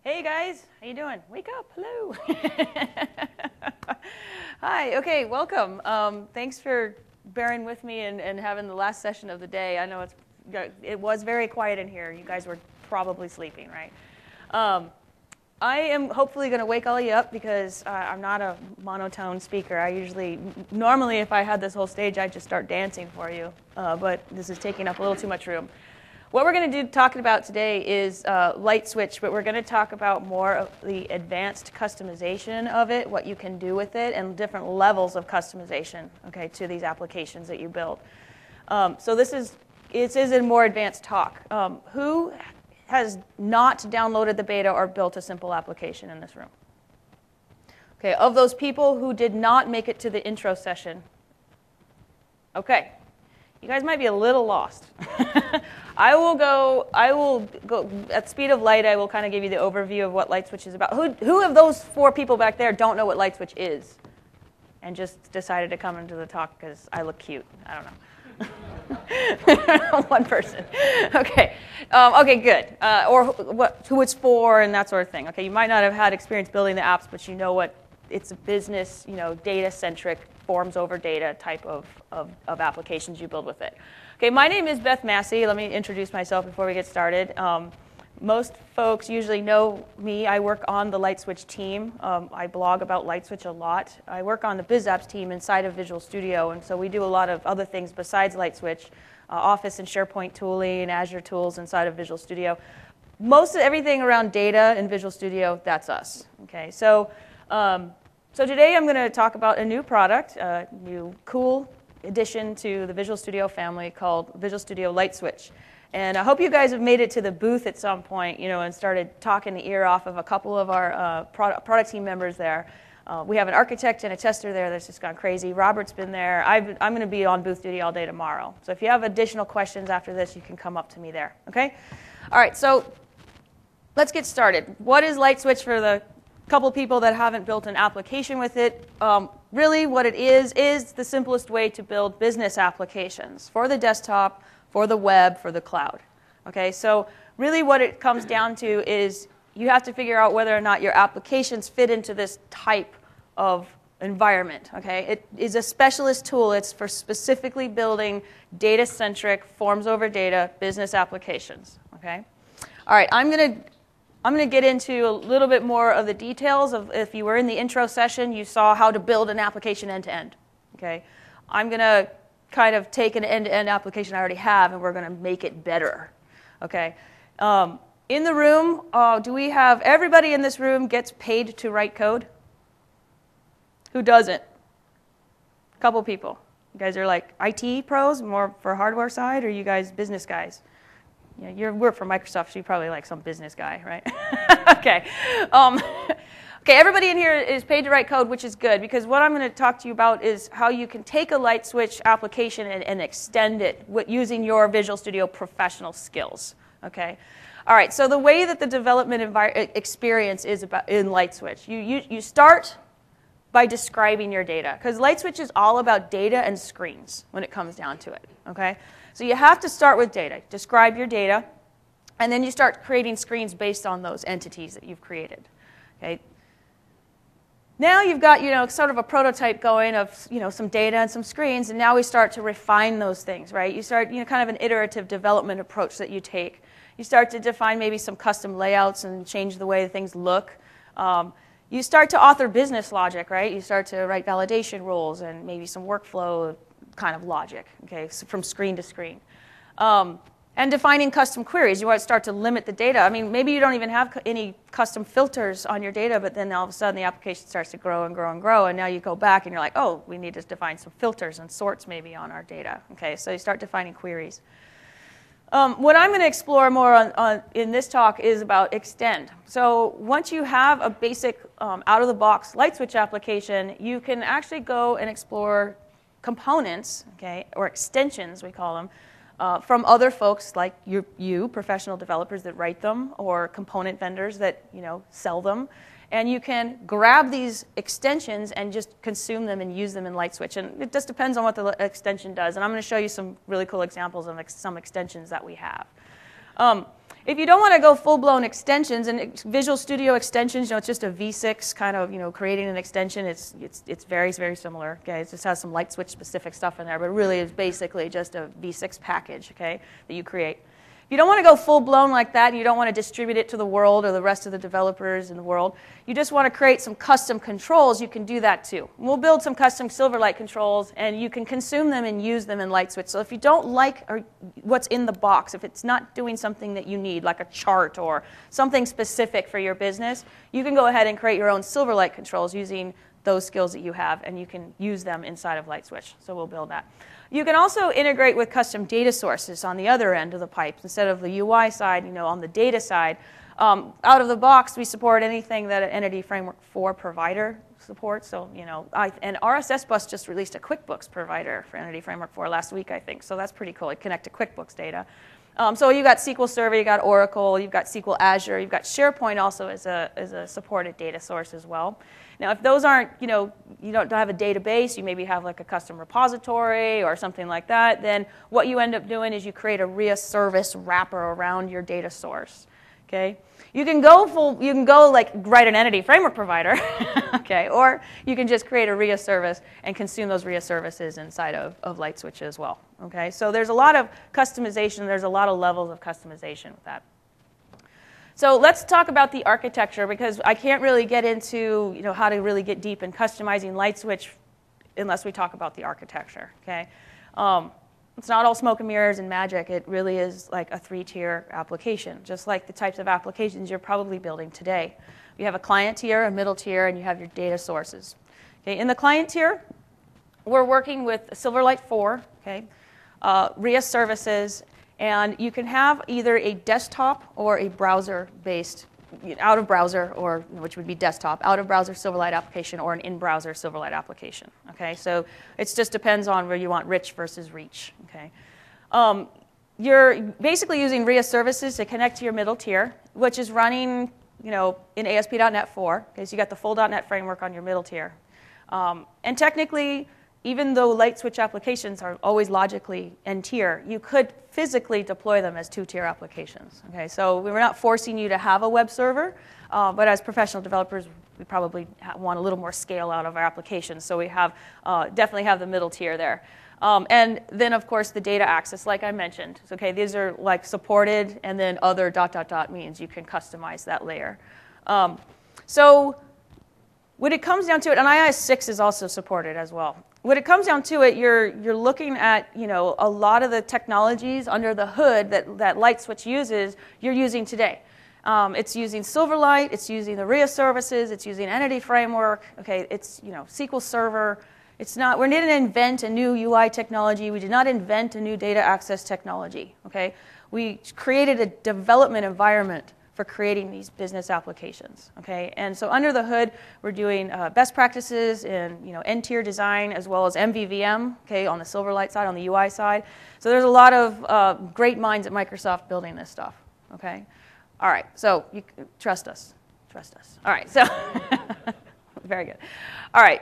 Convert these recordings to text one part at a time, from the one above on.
Hey guys, how you doing? Wake up, hello. Hi, okay, welcome. Thanks for bearing with me and having the last session of the day. I know it was very quiet in here. You guys were probably sleeping, right? I am hopefully going to wake all you up because I'm not a monotone speaker. Normally if I had this whole stage, I'd just start dancing for you, but this is taking up a little too much room. What we're going to do talking about today is LightSwitch, but we're going to talk about more of the advanced customization of it, what you can do with it, and different levels of customization, okay, to these applications that you build. So this is a more advanced talk. Who has not downloaded the beta or built a simple application in this room? Okay, of those people who did not make it to the intro session, okay, you guys might be a little lost. I will go at speed of light. I will kind of give you the overview of what LightSwitch is about. Who of those 4 people back there don't know what LightSwitch is and just decided to come into the talk because I look cute? I don't know. One person. Okay. Okay, good. Or who it's for and that sort of thing. Okay, you might not have had experience building the apps, but you know what it's a business, data-centric, forms over data type of applications you build with it. Okay, my name is Beth Massey. Let me introduce myself before we get started. Most folks usually know me. I work on the LightSwitch team. I blog about LightSwitch a lot. I work on the BizApps team inside of Visual Studio, and so we do a lot of other things besides LightSwitch, Office and SharePoint tooling, Azure tools inside of Visual Studio. Most of everything around data in Visual Studio, that's us. Okay, so today I'm going to talk about a new product, a new cool addition to the Visual Studio family called Visual Studio LightSwitch. And I hope you guys have made it to the booth at some point, and started talking the ear off of a couple of our product team members there. We have an architect and a tester there that's just gone crazy. Robert's been there. I'm going to be on booth duty all day tomorrow. So if you have additional questions after this, you can come up to me there. Okay? All right, so let's get started. What is LightSwitch for the couple people that haven't built an application with it? Really what it is the simplest way to build business applications for the desktop, for the web, for the cloud. Okay, so really what it comes down to is you have to figure out whether or not your applications fit into this type of environment. Okay, it is a specialist tool. It's for specifically building data-centric, forms over data business applications. Okay, all right, I'm going to get into a little bit more of the details of, if you were in the intro session, you saw how to build an application end-to-end. Okay, I'm going to kind of take an end-to-end application I already have, and we're going to make it better. Okay, in the room, do we have everybody in this room gets paid to write code? Who doesn't? A couple people. You guys are like IT pros, more for hardware side, or you guys business guys? Yeah, you work for Microsoft, so you're probably like some business guy, right? Okay. Okay, everybody in here is paid to write code, which is good, because what I'm going to talk to you about is how you can take a LightSwitch application and extend it using your Visual Studio professional skills. Okay. All right, so the way that the development experience is in LightSwitch, you start by describing your data, because LightSwitch is all about data and screens when it comes down to it. Okay. So you have to start with data, describe your data, and then you start creating screens based on those entities that you've created. Okay. Now you've got, sort of a prototype going of, some data and some screens, and now we start to refine those things, right? You start, kind of an iterative development approach that you take. You start to define maybe some custom layouts and change the way things look. You start to author business logic, right? You start to write validation rules and maybe some workflow kind of logic, okay, so from screen to screen. And defining custom queries. You want to start to limit the data. I mean, maybe you don't even have any custom filters on your data, but then all of a sudden the application starts to grow and grow and grow, and now you go back and you're like, oh, we need to define some filters and sorts maybe on our data. Okay, so you start defining queries. What I'm going to explore more in this talk is about extend. So once you have a basic out-of-the-box LightSwitch application, you can actually go and explore components, okay, or extensions, we call them, from other folks like you, professional developers that write them, or component vendors that sell them. And you can grab these extensions and just consume them and use them in LightSwitch. And it just depends on what the extension does. And I'm going to show you some really cool examples of some extensions that we have. If you don't want to go full-blown extensions, and Visual Studio extensions, it's just a V6 kind of, creating an extension. It's very, very similar. Okay, it just has some LightSwitch specific stuff in there, but really it's basically just a V6 package, okay, that you create. If you don't want to go full-blown like that, and you don't want to distribute it to the world or the rest of the developers in the world, you just want to create some custom controls, you can do that too. We'll build some custom Silverlight controls, and you can consume them and use them in LightSwitch. So if you don't like what's in the box, if it's not doing something that you need, like a chart or something specific for your business, you can go ahead and create your own Silverlight controls using those skills that you have, and you can use them inside of LightSwitch. So we'll build that. You can also integrate with custom data sources on the other end of the pipes. Instead of the UI side, on the data side, out of the box, we support anything that an Entity Framework 4 provider supports. So, and RSS Bus just released a QuickBooks provider for Entity Framework 4 last week, I think. So that's pretty cool. It connects to QuickBooks data. So you've got SQL Server, you've got Oracle, you've got SQL Azure, you've got SharePoint also as a supported data source as well. Now, if those aren't, you don't have a database, you maybe have like a custom repository or something like that, then what you end up doing is you create a RIA service wrapper around your data source. Okay? You can go like write an Entity Framework provider, okay, or you can just create a RIA service and consume those RIA services inside of LightSwitch as well. Okay? So there's a lot of customization, there's a lot of levels of customization with that. So let's talk about the architecture, because I can't really get into how to really get deep in customizing LightSwitch unless we talk about the architecture. Okay, it's not all smoke and mirrors and magic. It really is like a 3-tier application, just like the types of applications you're probably building today. You have a client tier, a middle tier, and you have your data sources. Okay, in the client tier, we're working with Silverlight 4. Okay, RIA services. And you can have either a desktop or a browser-based, out-of-browser, or which would be desktop, out-of-browser Silverlight application or an in-browser Silverlight application. Okay, so it just depends on where you want rich versus reach. Okay, you're basically using RIA services to connect to your middle tier, which is running, in ASP.NET 4. Okay, so you got the full .NET framework on your middle tier, and technically, even though LightSwitch applications are always logically n-tier, you could physically deploy them as 2-tier applications. Okay, so we're not forcing you to have a web server, but as professional developers, we probably want a little more scale out of our applications. So we have definitely have the middle tier there. And then, of course, the data access, like I mentioned. So, okay, these are like supported, and then other ... means you can customize that layer. So when it comes down to it, and IIS 6 is also supported as well. When it comes down to it, you're looking at a lot of the technologies under the hood that LightSwitch uses, you're using today. It's using Silverlight, it's using the RIA services, it's using Entity Framework. Okay, it's SQL Server. It's not. We didn't invent a new UI technology. We did not invent a new data access technology. Okay, we created a development environment for creating these business applications. Okay, and so under the hood, we're doing best practices in n-tier design as well as MVVM. Okay, on the Silverlight side, on the UI side. So there's a lot of great minds at Microsoft building this stuff. Okay, all right. So you trust us. Trust us. All right. So very good. All right.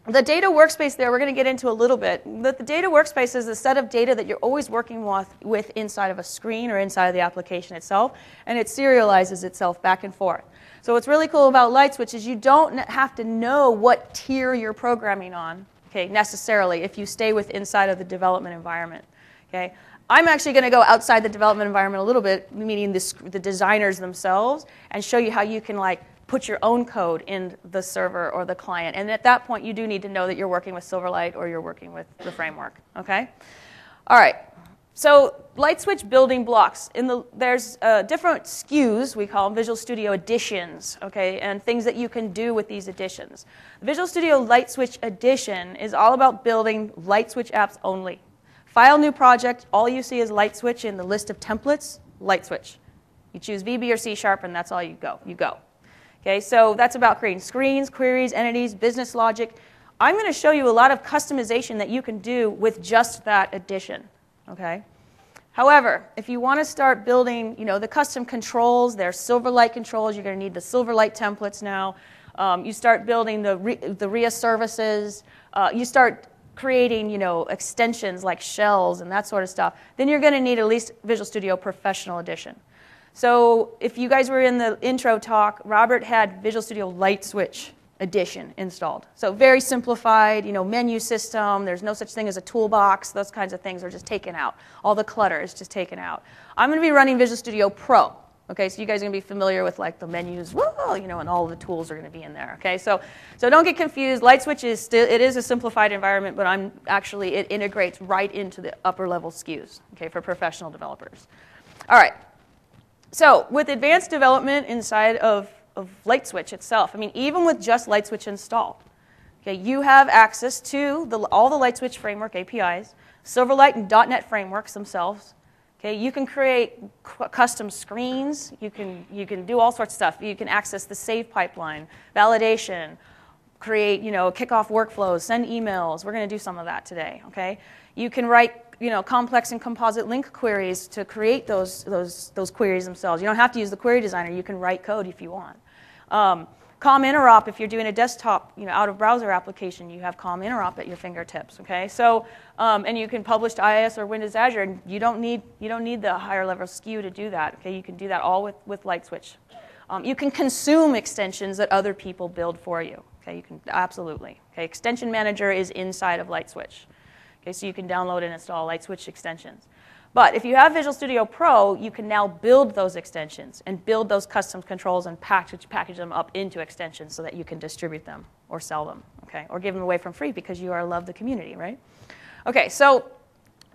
The data workspace there, we're going to get into a little bit. The data workspace is the set of data that you're always working with inside of a screen or inside of the application itself, and it serializes itself back and forth. So what's really cool about LightSwitch is you don't have to know what tier you're programming on, okay, necessarily, if you stay with inside of the development environment. Okay? I'm actually going to go outside the development environment a little bit, meaning the designers themselves, and show you how you can put your own code in the server or the client. And at that point, you do need to know that you're working with Silverlight or you're working with the framework. Okay? All right. So LightSwitch building blocks. There's different SKUs, we call them Visual Studio Editions, okay, and things that you can do with these editions. Visual Studio LightSwitch Edition is all about building LightSwitch apps only. File new project, all you see is LightSwitch in the list of templates, LightSwitch. You choose VB or C# and that's all you go. Okay, so that's about creating screens, queries, entities, business logic. I'm going to show you a lot of customization that you can do with just that edition. Okay. However, if you want to start building, the custom controls, there's Silverlight controls. You're going to need the Silverlight templates now. You start building the RIA services. You start creating, extensions like shells and that sort of stuff. Then you're going to need at least Visual Studio Professional Edition. So if you guys were in the intro talk, Robert had Visual Studio LightSwitch Edition installed. So very simplified, menu system. There's no such thing as a toolbox. Those kinds of things are just taken out. All the clutter is just taken out. I'm going to be running Visual Studio Pro. Okay, so you guys are going to be familiar with like the menus, and all the tools are going to be in there. Okay, so don't get confused. LightSwitch is a simplified environment, but it integrates right into the upper level SKUs. Okay, for professional developers. All right. So with advanced development inside of LightSwitch itself, even with just LightSwitch installed, okay, you have access to all the LightSwitch framework APIs, Silverlight and .NET frameworks themselves. Okay, you can create custom screens. You can do all sorts of stuff. You can access the save pipeline, validation, create kickoff workflows, send emails. We're going to do some of that today. Okay, you can write complex and composite link queries to create those queries themselves. You don't have to use the query designer. You can write code if you want. COM interop, if you're doing a desktop, out of browser application, you have COM interop at your fingertips. Okay, so and you can publish to IIS or Windows Azure, and you don't need the higher level SKU to do that. Okay, you can do that all with LightSwitch. You can consume extensions that other people build for you. Okay, you can absolutely. Okay, Extension Manager is inside of LightSwitch. Okay, so you can download and install LightSwitch extensions. But if you have Visual Studio Pro, you can now build those extensions and build those custom controls and package them up into extensions so that you can distribute them or sell them, okay, or give them away from free because you love the community, right? Okay, so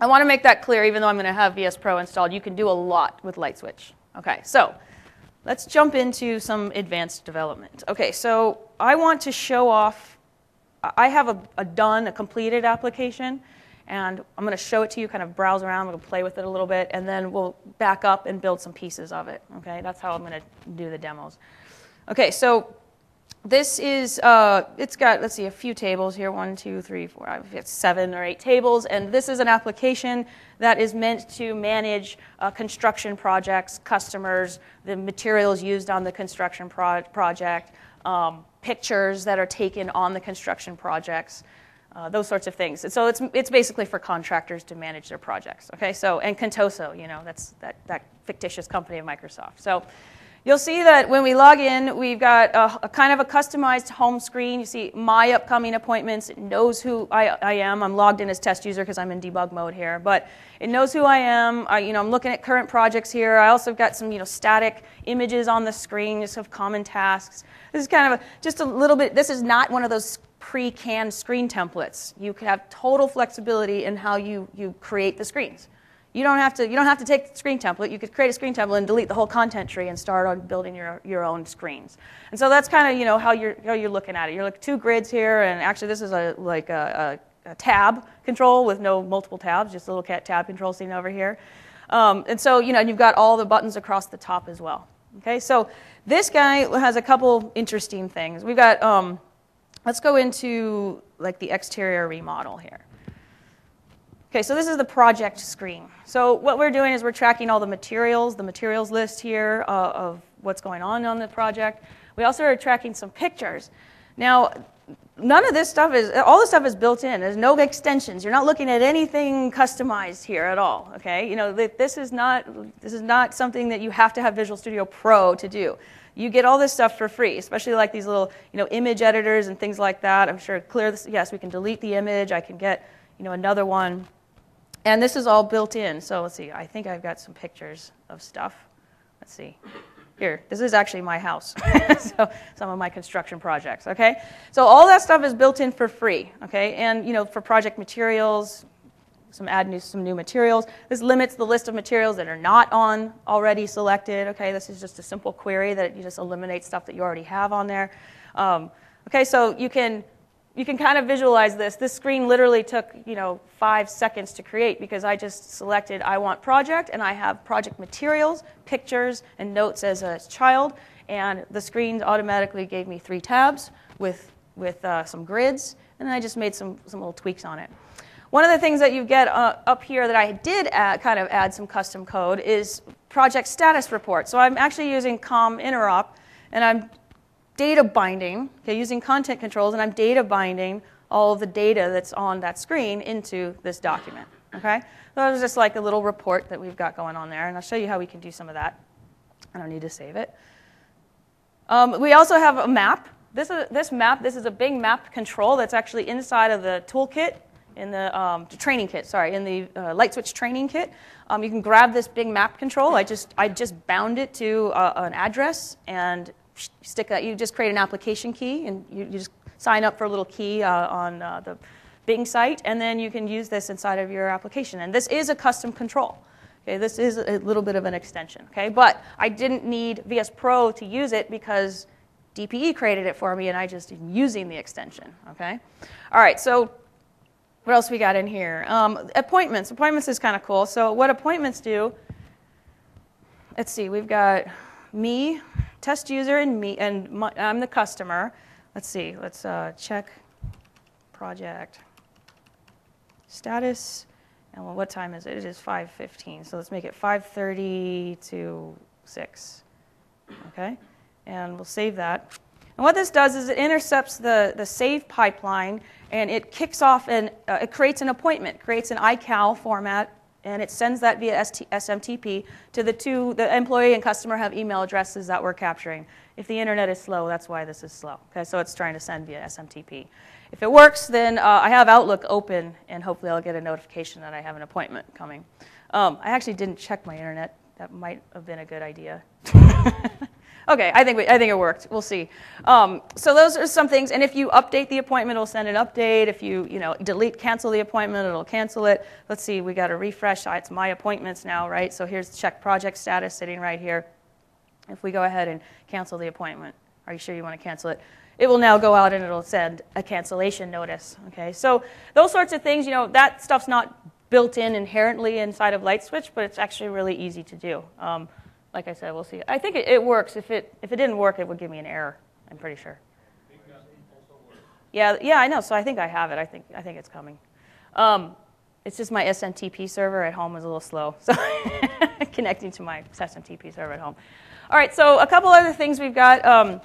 I want to make that clear. Even though I'm going to have VS Pro installed, you can do a lot with LightSwitch. Okay, so let's jump into some advanced development. Okay, so I want to show off. I have a completed application. And I'm going to show it to you, kind of browse around, we'll play with it a little bit, and then we'll back up and build some pieces of it. Okay, that's how I'm going to do the demos. Okay, so this is, it's got, let's see, a few tables here, 1, 2, 3, 4, I've got 7 or 8 tables, and this is an application that is meant to manage construction projects, customers, the materials used on the construction project, pictures that are taken on the construction projects. Those sorts of things. And so it's basically for contractors to manage their projects. Okay, so and Contoso, that's that fictitious company of Microsoft. So you'll see that when we log in, we've got a kind of a customized home screen. You see my upcoming appointments. It knows who I am. I'm logged in as test user because I'm in debug mode here. But it knows who I am. I'm looking at current projects here. I also got some static images on the screen, just of common tasks. This is kind of just a little bit. This is not one of those pre-canned screen templates. You can have total flexibility in how you create the screens. You don't have to take the screen template. You could create a screen template and delete the whole content tree and start on building your own screens. And so that's kind of how you're looking at it. You're looking 2 grids here, and actually this is a tab control with no multiple tabs, just a little tab control seen over here. And so you've got all the buttons across the top as well. Okay, so this guy has a couple interesting things. We've got let's go into like the exterior remodel here. Okay, so this is the project screen. So what we're doing is we're tracking all the materials list here of what's going on the project. We also are tracking some pictures. Now, all this stuff is built in. There's no extensions. You're not looking at anything customized here at all. Okay, this is not something that you have to have Visual Studio Pro to do. You get all this stuff for free, especially like these little, image editors and things like that. I'm sure clear this. Yes, we can delete the image. I can get, another one, and this is all built in. So let's see. I think I've got some pictures of stuff. Let's see. Here, this is actually my house. So some of my construction projects. Okay. So all that stuff is built in for free. Okay, and for project materials. Some new materials. This limits the list of materials that are not already selected. Okay, this is just a simple query that you just eliminate stuff that you already have on there. Okay, so you can kind of visualize this. This screen literally took 5 seconds to create because I just selected I want project, and I have project materials, pictures, and notes as a child, and the screen automatically gave me 3 tabs with some grids, and then I just made some little tweaks on it. One of the things that you get up here that I did add some custom code is project status report. So I'm actually using COM interop, and I'm data binding, using content controls, and I'm data binding all of the data that's on that screen into this document. Okay, so that was just like a little report that we've got going on there, and I'll show you how we can do some of that. I don't need to save it. We also have a map. This is a big map control that's actually inside of the toolkit, in the training kit, sorry, in the LightSwitch training kit. You can grab this big map control. I just bound it to an address and stick that. You just create an application key, and you just sign up for a little key on the Bing site, and then you can use this inside of your application. And this is a custom control. Okay, this is a little bit of an extension. Okay, but I didn't need VS Pro to use it because DPE created it for me, and I just am using the extension. Okay, all right. So what else we got in here? Appointments. Appointments is kind of cool. So what appointments do? Let's see. We've got me, test user, and me, and I'm the customer. Let's see. Let's check project status. And well, what time is it? It is 5:15. So let's make it 5:30 to 6. Okay? And we'll save that. And what this does is it intercepts the save pipeline, and it kicks off and it creates an appointment, creates an iCal format, and it sends that via SMTP to the employee and customer have email addresses that we're capturing. If the internet is slow, that's why this is slow. Okay? So it's trying to send via SMTP. If it works, then I have Outlook open, and hopefully I'll get a notification that I have an appointment coming. I actually didn't check my internet. That might have been a good idea. Okay, I think it worked. We'll see. So those are some things. And if you update the appointment, it'll send an update. If you cancel the appointment, it'll cancel it. Let's see. We got a refresh. It's my appointments now, right? So here's check project status sitting right here. If we go ahead and cancel the appointment, are you sure you want to cancel it? It will now go out and it'll send a cancellation notice. Okay, so those sorts of things, that stuff's not built in inherently inside of LightSwitch, but it's actually really easy to do. Like I said, we'll see. I think it works. If it didn't work, it would give me an error. I'm pretty sure. Yeah, I know. So I think I have it. I think it's coming. It's just my SMTP server at home is a little slow, so connecting to my SMTP server at home. All right. So a couple other things we've got.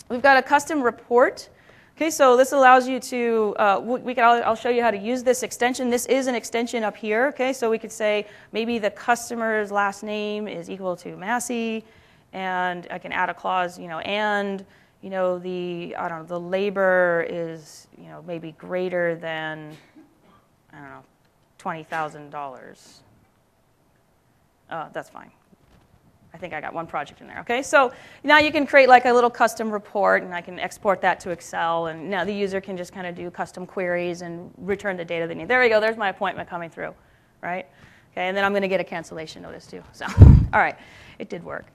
We've got a custom report. Okay, so this allows you to, I'll show you how to use this extension. This is an extension up here. Okay, so we could say maybe the customer's last name is equal to Massey, and I can add a clause, and the labor is, maybe greater than, $20,000. That's fine. I think I got one project in there. Okay, so now you can create like a little custom report, and I can export that to Excel, and now the user can just kind of do custom queries and return the data they need. There we go. There's my appointment coming through, right? Okay, and then I'm going to get a cancellation notice too. So, all right, it did work.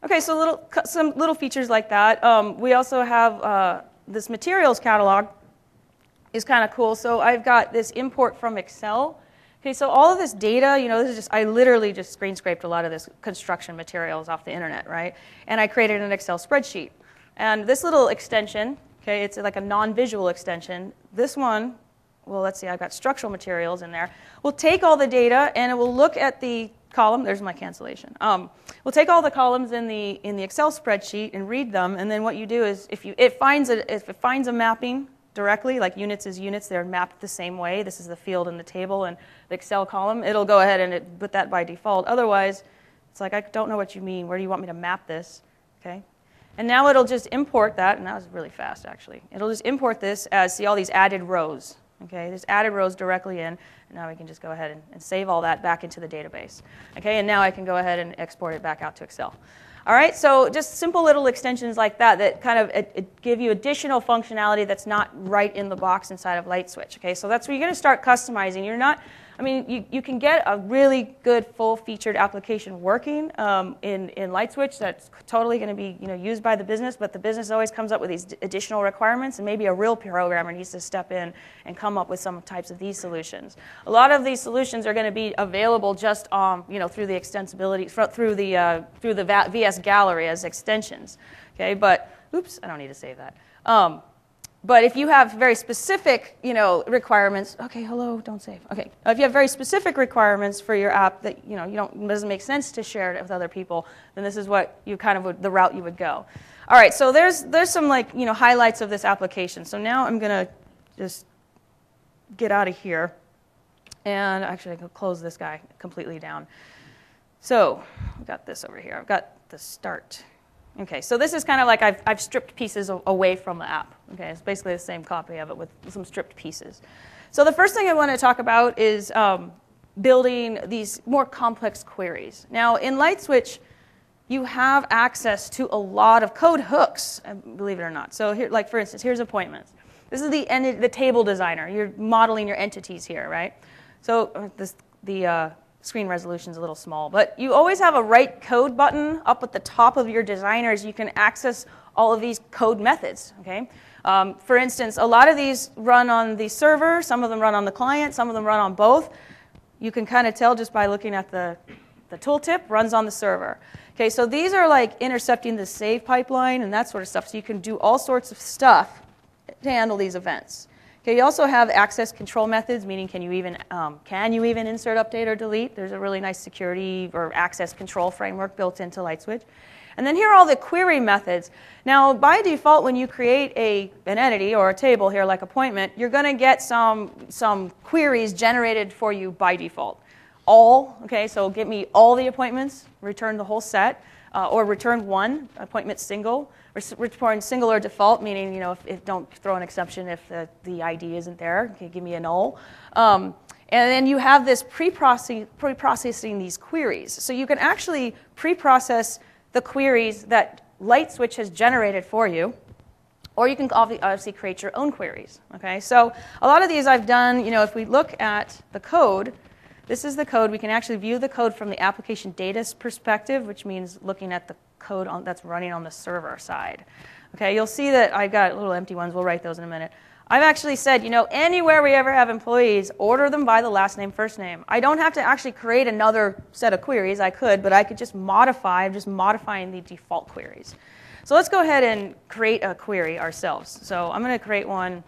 Okay, so some little features like that. We also have this materials catalog is kind of cool. So I've got this import from Excel. Okay, so all of this data, this is just, I literally just screen scraped a lot of this construction materials off the internet, right? And I created an Excel spreadsheet. And this little extension, okay, it's like a non-visual extension. This one, well, let's see, I've got structural materials in there. We'll take all the data and it will look at the column. There's my cancellation. We'll take all the columns in the Excel spreadsheet and read them. And then what you do is if it finds a mapping directly, like units is units, they're mapped the same way. This is the field in the table and the Excel column. It'll go ahead and put that by default. Otherwise, it's like, I don't know what you mean. Where do you want me to map this? Okay. And now it'll just import that, and that was really fast, actually. It'll just import this as, see all these added rows. Okay, there's added rows directly in, and now we can just go ahead and save all that back into the database. Okay, and now I can go ahead and export it back out to Excel. All right, so just simple little extensions like that kind of it give you additional functionality that's not right in the box inside of LightSwitch. Okay, so that's where you're going to start customizing. You're not, you can get a really good full-featured application working in LightSwitch that's totally going to be used by the business, but the business always comes up with these additional requirements, and maybe a real programmer needs to step in and come up with some types of these solutions. A lot of these solutions are going to be available just through the extensibility, through the VS Gallery as extensions. Okay, but oops, I don't need to save that. But if you have very specific, requirements, okay, hello, don't save. Okay, if you have very specific requirements for your app that it doesn't make sense to share it with other people, then this is what you the route you would go. All right, so there's some highlights of this application. So now I'm gonna just get out of here, and actually I can close this guy completely down. So I've got this over here. I've got the start. Okay, so this is kind of like I've stripped pieces away from the app. Okay, it's basically the same copy of it with some stripped pieces. So the first thing I want to talk about is building these more complex queries. Now, in LightSwitch, you have access to a lot of code hooks, believe it or not. So here, like for instance, here's appointments. This is the table designer. You're modeling your entities here, right? So the screen resolution is a little small, but you always have a write code button up at the top of your designers. You can access all of these code methods, okay? For instance, a lot of these run on the server, some of them run on the client, some of them run on both. You can kind of tell just by looking at the tooltip, runs on the server. Okay, so these are like intercepting the save pipeline and that sort of stuff, so you can do all sorts of stuff to handle these events. Okay, you also have access control methods, meaning can you even insert, update, or delete? There's a really nice security or access control framework built into LightSwitch. And then here are all the query methods. Now, by default, when you create an entity or a table here like appointment, you're going to get some queries generated for you by default. All, okay, so get me all the appointments, return the whole set, or return one, appointment single, return single or default, meaning, you know, if don't throw an exception if the ID isn't there, okay, give me a null. And then you have this pre-processing these queries. So you can actually pre-process the queries that LightSwitch has generated for you, or you can obviously create your own queries. Okay, so a lot of these I've done. You know, if we look at the code, this is the code. We can actually view the code from the application data perspective, which means looking at the code that's running on the server side. Okay, you'll see that I've got little empty ones. We'll write those in a minute. I've actually said, you know, anywhere we ever have employees, order them by the last name, first name. I don't have to actually create another set of queries. I could, but I could just modify. I'm just modifying the default queries. So let's go ahead and create a query ourselves. So I'm going to create one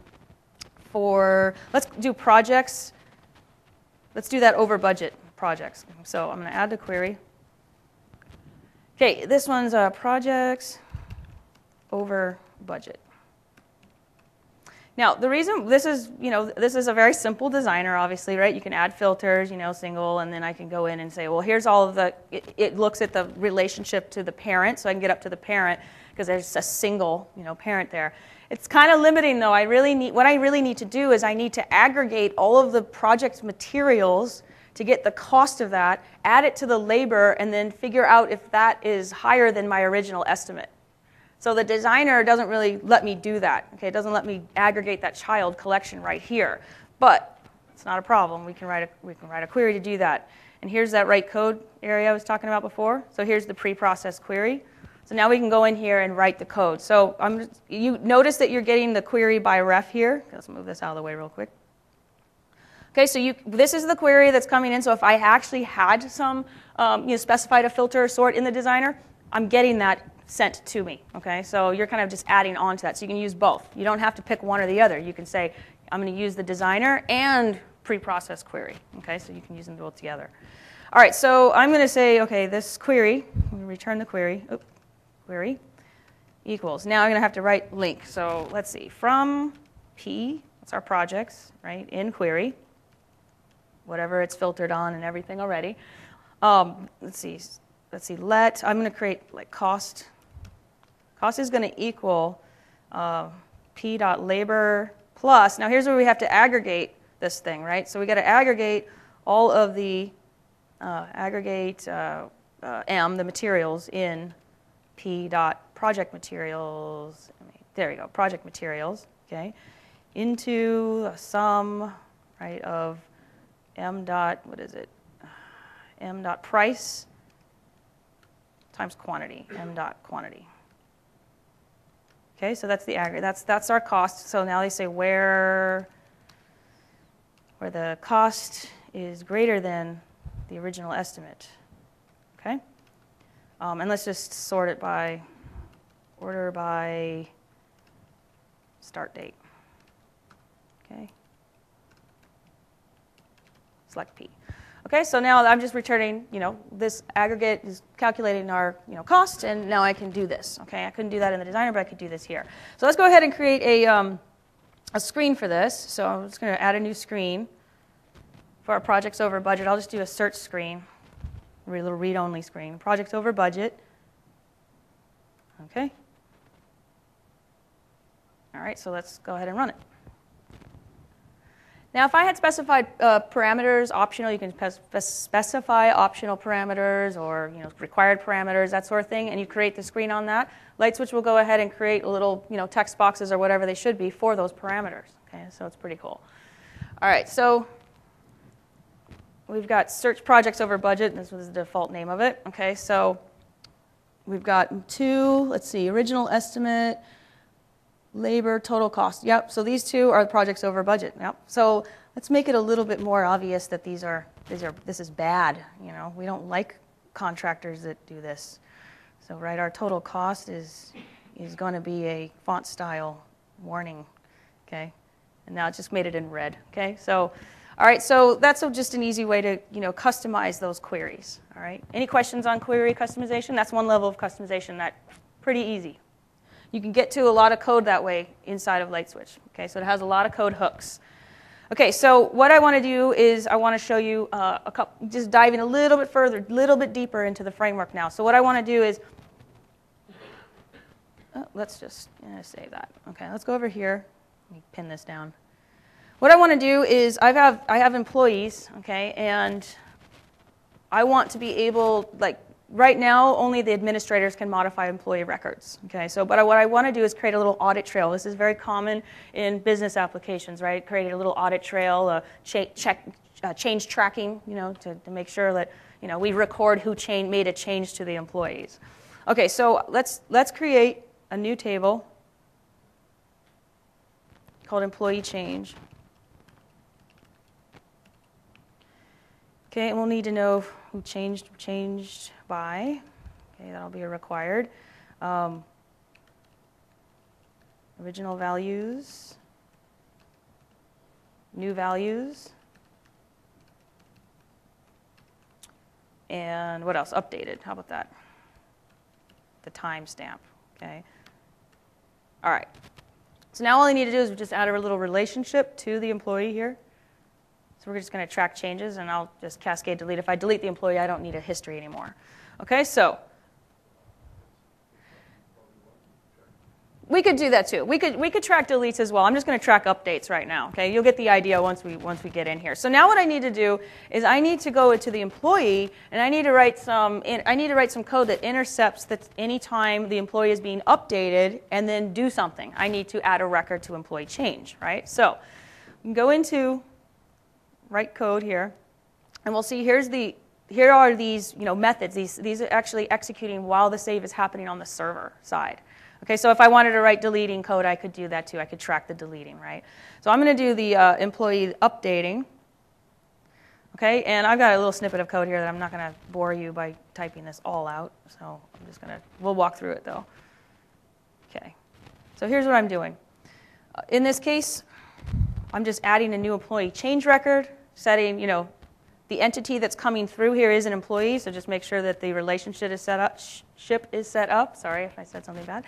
for, let's do projects. Let's do that over budget projects. So I'm going to add the query. Okay, this one's projects over budget. Now, the reason this is, you know, this is a very simple designer, obviously, right? You can add filters, you know, single, and then I can go in and say, well, here's all of the, it looks at the relationship to the parent, so I can get up to the parent because there's a single, you know, parent there. It's kind of limiting, though. What I really need to do is I need to aggregate all of the project materials to get the cost of that, add it to the labor, and then figure out if that is higher than my original estimate. So the designer doesn't really let me do that. Okay, it doesn't let me aggregate that child collection right here. But it's not a problem. We can write a query to do that. And here's that write code area I was talking about before. So here's the pre-processed query. So now we can go in here and write the code. So you notice that you're getting the query by ref here. Let's move this out of the way real quick. Okay, so this is the query that's coming in. So if I actually had some specified a filter or sort in the designer, I'm getting that sent to me. Okay, so you're kind of just adding on to that. So you can use both. You don't have to pick one or the other. You can say, I'm going to use the designer and pre-processed query. Okay, so you can use them both together. All right, so I'm going to say, okay, this query, I'm going to return the query. Oops, query equals. Now I'm going to have to write link. So let's see, from P, that's our projects, right, in query, whatever it's filtered on and everything already. Let's see, I'm going to create like cost. Cost is going to equal p.labor plus. Now here's where we have to aggregate this thing, right? So we got to aggregate all of the the materials in p.project materials. There we go, project materials. Okay, into a sum, right, of m dot price times quantity, m dot quantity. Okay, so that's the aggregate. That's our cost. So now they say where the cost is greater than the original estimate. Okay, and let's just sort it by order by start date. Okay, select P. Okay, so now I'm just returning, this aggregate is calculating our, cost, and now I can do this. Okay, I couldn't do that in the designer, but I could do this here. So let's go ahead and create a screen for this. So I'm just going to add a new screen for our projects over budget. I'll just do a search screen. little read-only screen. Projects over budget. Okay. All right, so let's go ahead and run it. Now, if I had specified parameters, optional, you can specify optional parameters or required parameters, that sort of thing, and you create the screen on that. LightSwitch will go ahead and create little text boxes or whatever they should be for those parameters. Okay, so it's pretty cool. All right, so we've got search projects over budget. This was the default name of it. Okay, so we've got two. Let's see, original estimate. Labor, total cost. Yep, so these two are projects over budget. Yep. So let's make it a little bit more obvious that this is bad. We don't like contractors that do this. So our total cost is going to be a font style warning. Okay. And now it just made it in red. Okay. So all right, so that's just an easy way to customize those queries. All right. Any questions on query customization? That's one level of customization that's pretty easy. You can get to a lot of code that way inside of LightSwitch. Okay, so it has a lot of code hooks. Okay, so what I want to do is I want to show you just diving a little bit further, a little bit deeper into the framework now. So what I want to do is, let's just save that. Okay, let's go over here. Let me pin this down. What I want to do is I have employees, okay, and I want to be able, right now, only the administrators can modify employee records. Okay, so but what I want to do is create a little audit trail. This is very common in business applications, right? Create a little audit trail, change tracking, to make sure that we record who made a change to the employees. Okay, so let's create a new table called employee change. Okay, and we'll need to know who changed by. Okay, that'll be required. Original values, new values, and what else? Updated. How about that? The timestamp. Okay. All right. So now all I need to do is just add a little relationship to the employee here. So we're just going to track changes, and I'll just cascade delete. If I delete the employee, I don't need a history anymore. Okay, so we could do that too. We could track deletes as well. I'm just going to track updates right now. Okay, you'll get the idea once we get in here. So now what I need to do is I need to go into the employee, and I need to write some code that intercepts that anytime the employee is being updated, and then do something. I need to add a record to employee change. Right. So we can go into write code here, and we'll see here are these methods. These are actually executing while the save is happening on the server side. Okay, so if I wanted to write deleting code, I could do that too. I could track the deleting, right? So I'm going to do the employee updating. Okay, and I've got a little snippet of code here that I'm not going to bore you by typing this all out. So I'm just going to, we'll walk through it though. Okay, so here's what I'm doing. In this case, I'm just adding a new employee change record, setting, the entity that's coming through here is an employee, so just make sure that the relationship is set up. Sorry if I said something bad.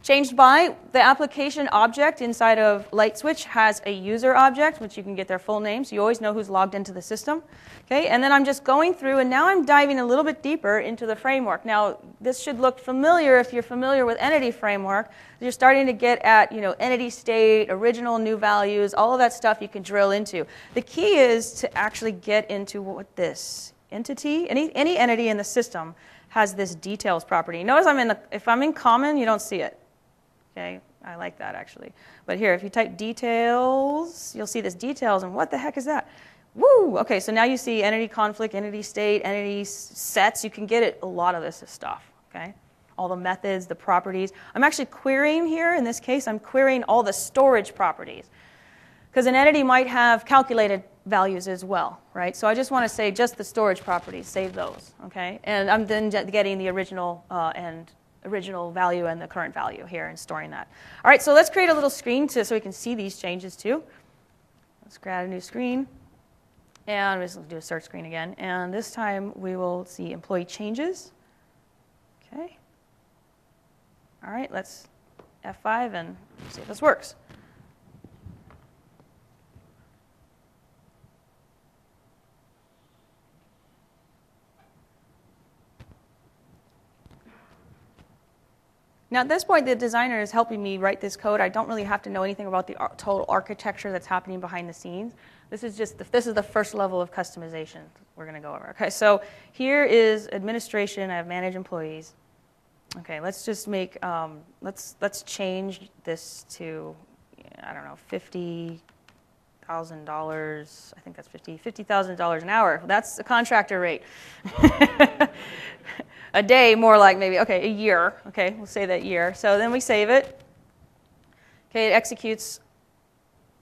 Changed by, the application object inside of LightSwitch has a user object, which you can get their full name, so you always know who's logged into the system. Okay, and then I'm just going through, and now I'm diving a little bit deeper into the framework. Now, this should look familiar if you're familiar with Entity Framework. You're starting to get at, entity state, original new values, all of that stuff you can drill into. The key is to actually get into what this entity, any entity in the system has this details property. Notice if I'm in common, you don't see it. Okay, I like that actually. But here, if you type details, you'll see this details, and what the heck is that? Woo! Okay, so now you see entity conflict, entity state, entity sets. You can get at a lot of this stuff. Okay, all the methods, the properties. I'm actually querying here. In this case, I'm querying all the storage properties, because an entity might have calculated values as well, right? So I just want to say just the storage properties, save those, okay? And I'm then getting the original value and the current value here and storing that. All right, so let's create a little screen so we can see these changes too. Let's create a new screen, and we'll do a search screen again. And this time we will see employee changes. Okay. All right, let's F5 and see if this works. Now at this point, the designer is helping me write this code. I don't really have to know anything about the total architecture that's happening behind the scenes. This is just this is the first level of customization we're going to go over. Okay, so here is administration. I have manage employees. Okay, let's just make let's change this to, I don't know, $50,000. I think that's $50,000 an hour. That's the contractor rate. A day, more like maybe, okay, a year. Okay, we'll say that year. So then we save it. Okay, it executes,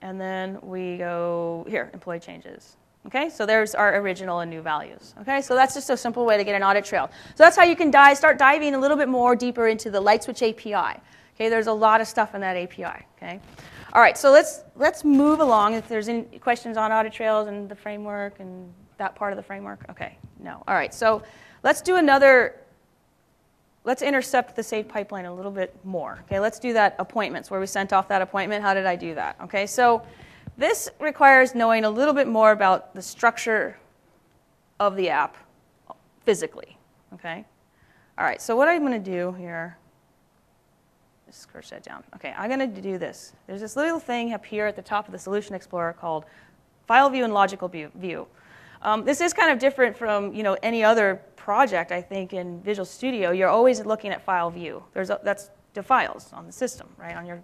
and then we go here, employee changes. Okay, so there's our original and new values. Okay, so that's just a simple way to get an audit trail. So that's how you can start diving a little bit more deeper into the LightSwitch API. Okay, there's a lot of stuff in that API. Okay, all right, so let's move along. If there's any questions on audit trails and the framework and that part of the framework. Okay, no. All right, so let's do let's intercept the saved pipeline a little bit more. Okay, let's do that appointments where we sent off that appointment. How did I do that? Okay, so this requires knowing a little bit more about the structure of the app physically. Okay, all right, so what I'm going to do here, just scratch that down. Okay, I'm going to do this. There's this little thing up here at the top of the Solution Explorer called File View and Logical View. This is kind of different from any other project, I think, in Visual Studio. You're always looking at file view. That's the files on the system, right? On your,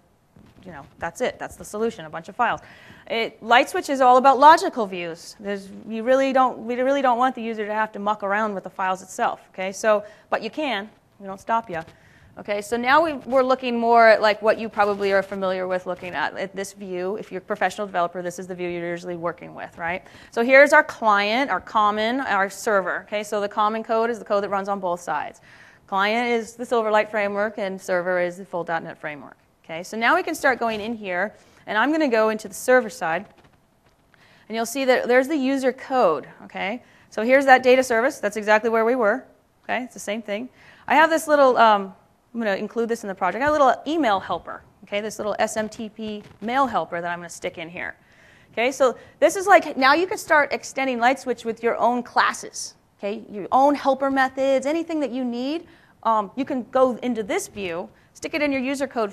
that's it. That's the solution, a bunch of files. LightSwitch is all about logical views. We really don't want the user to have to muck around with the files itself, okay? So, but you can. We don't stop you. Okay, so now we're looking more at like what you probably are familiar with looking at this view. If you're a professional developer, this is the view you're usually working with, right? So here's our client, our common, our server. Okay, so the common code is the code that runs on both sides. Client is the Silverlight framework, and server is the full .NET framework. Okay, so now we can start going in here, and I'm going to go into the server side, and you'll see that there's the user code. Okay, so here's that data service. That's exactly where we were. Okay, it's the same thing. I have this little I'm going to include this in the project. I have a little email helper, okay, this little SMTP mail helper that I'm going to stick in here. Okay, so this is like, now you can start extending LightSwitch with your own classes, okay, your own helper methods, anything that you need. You can go into this view, stick it in your user code,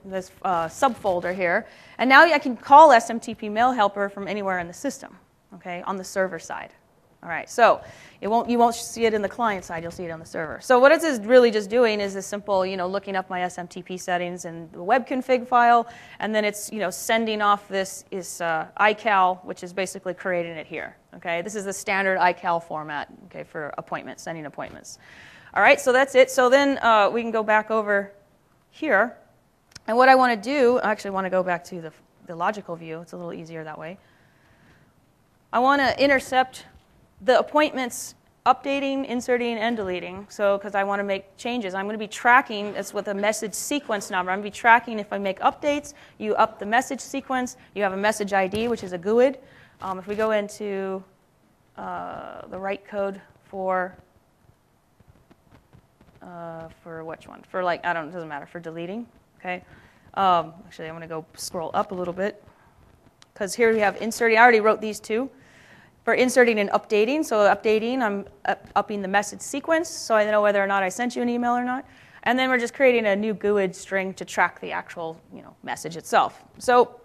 this subfolder here, and now I can call SMTP mail helper from anywhere in the system, okay, on the server side. All right, so you won't see it in the client side, you'll see it on the server. So what it is really just doing is this simple, looking up my SMTP settings in the web config file, and then it's, sending off this iCal, which is basically creating it here. Okay, this is the standard iCal format, okay, for appointments, sending appointments. All right, so that's it. So then we can go back over here, and what I want to do, I actually want to go back to the logical view. It's a little easier that way. I want to intercept the appointments updating, inserting, and deleting. So, because I want to make changes, I'm going to be tracking this with a message sequence number. I'm going to be tracking if I make updates, you up the message sequence, you have a message ID, which is a GUID. If we go into the write code for which one? For like, I don't know, it doesn't matter, for deleting, okay? Actually, I'm going to go scroll up a little bit, because here we have inserting. I already wrote these two. For inserting and updating, so updating, I'm upping the message sequence, so I know whether or not I sent you an email or not. And then we're just creating a new GUID string to track the actual message itself. So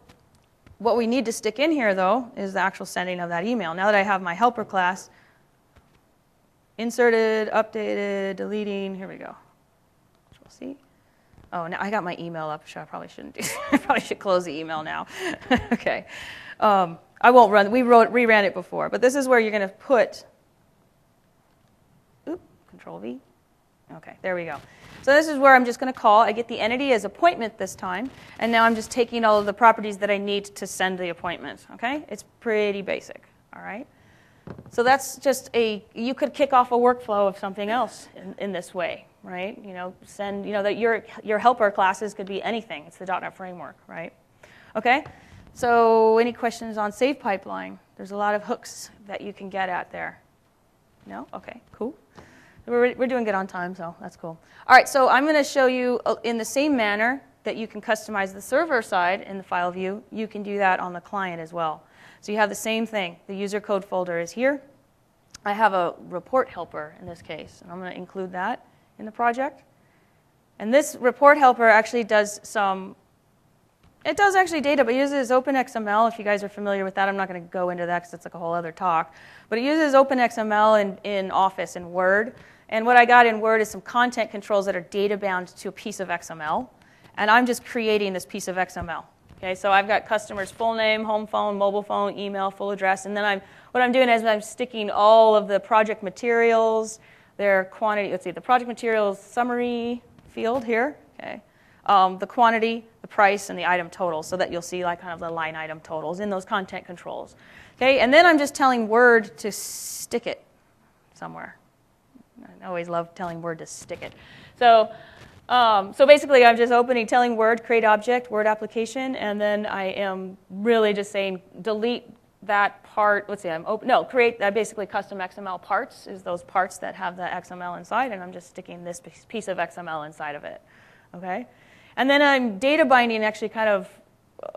what we need to stick in here, though, is the actual sending of that email. Now that I have my helper class, inserted, updated, deleting, here we go. We'll see. Oh, now I got my email up, which I probably shouldn't do. I probably should close the email now. Okay. I won't run. We reran it before, but this is where you're going to put. Control V. Okay, there we go. So this is where I'm just going to call. I get the entity as appointment this time, and now I'm just taking all of the properties that I need to send the appointment. Okay, it's pretty basic. All right. So that's just you could kick off a workflow of something else in this way, right? Send that your helper classes could be anything. It's the .NET framework, right? Okay. So any questions on save pipeline? There's a lot of hooks that you can get at there. No? Okay, cool. We're doing good on time, so that's cool. All right, so I'm going to show you in the same manner that you can customize the server side in the file view, you can do that on the client as well. So you have the same thing. The user code folder is here. I have a report helper in this case, and I'm going to include that in the project. And this report helper actually does some, it does actually data, but it uses OpenXML. If you guys are familiar with that, I'm not going to go into that because it's like a whole other talk. But it uses OpenXML in Office and Word. And what I got in Word is some content controls that are data bound to a piece of XML. And I'm just creating this piece of XML. Okay, so I've got customers' full name, home phone, mobile phone, email, full address. And then what I'm doing is I'm sticking all of the project materials, their quantity, let's see, the project materials summary field here, okay, the quantity, the price, and the item total, so that you'll see like kind of the line item totals in those content controls. Okay, and then I'm just telling Word to stick it somewhere. I always love telling Word to stick it. So basically I'm just telling Word, create object, Word application, and then I am really just saying delete that part. Let's see, create basically custom XML parts is those parts that have the XML inside, and I'm just sticking this piece of XML inside of it. Okay? And then I'm data binding actually kind of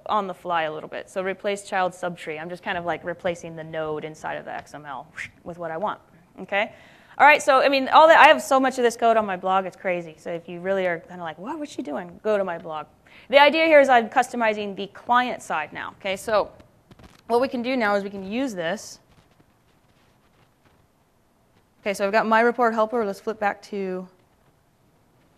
on the fly a little bit. So replace child subtree. I'm just kind of like replacing the node inside of the XML with what I want. Okay? All right, so I mean, I have so much of this code on my blog, it's crazy. So if you really are kind of like, what's she doing? Go to my blog. The idea here is I'm customizing the client side now. Okay, so what we can do now is we can use this. Okay, so I've got my report helper. Let's flip back to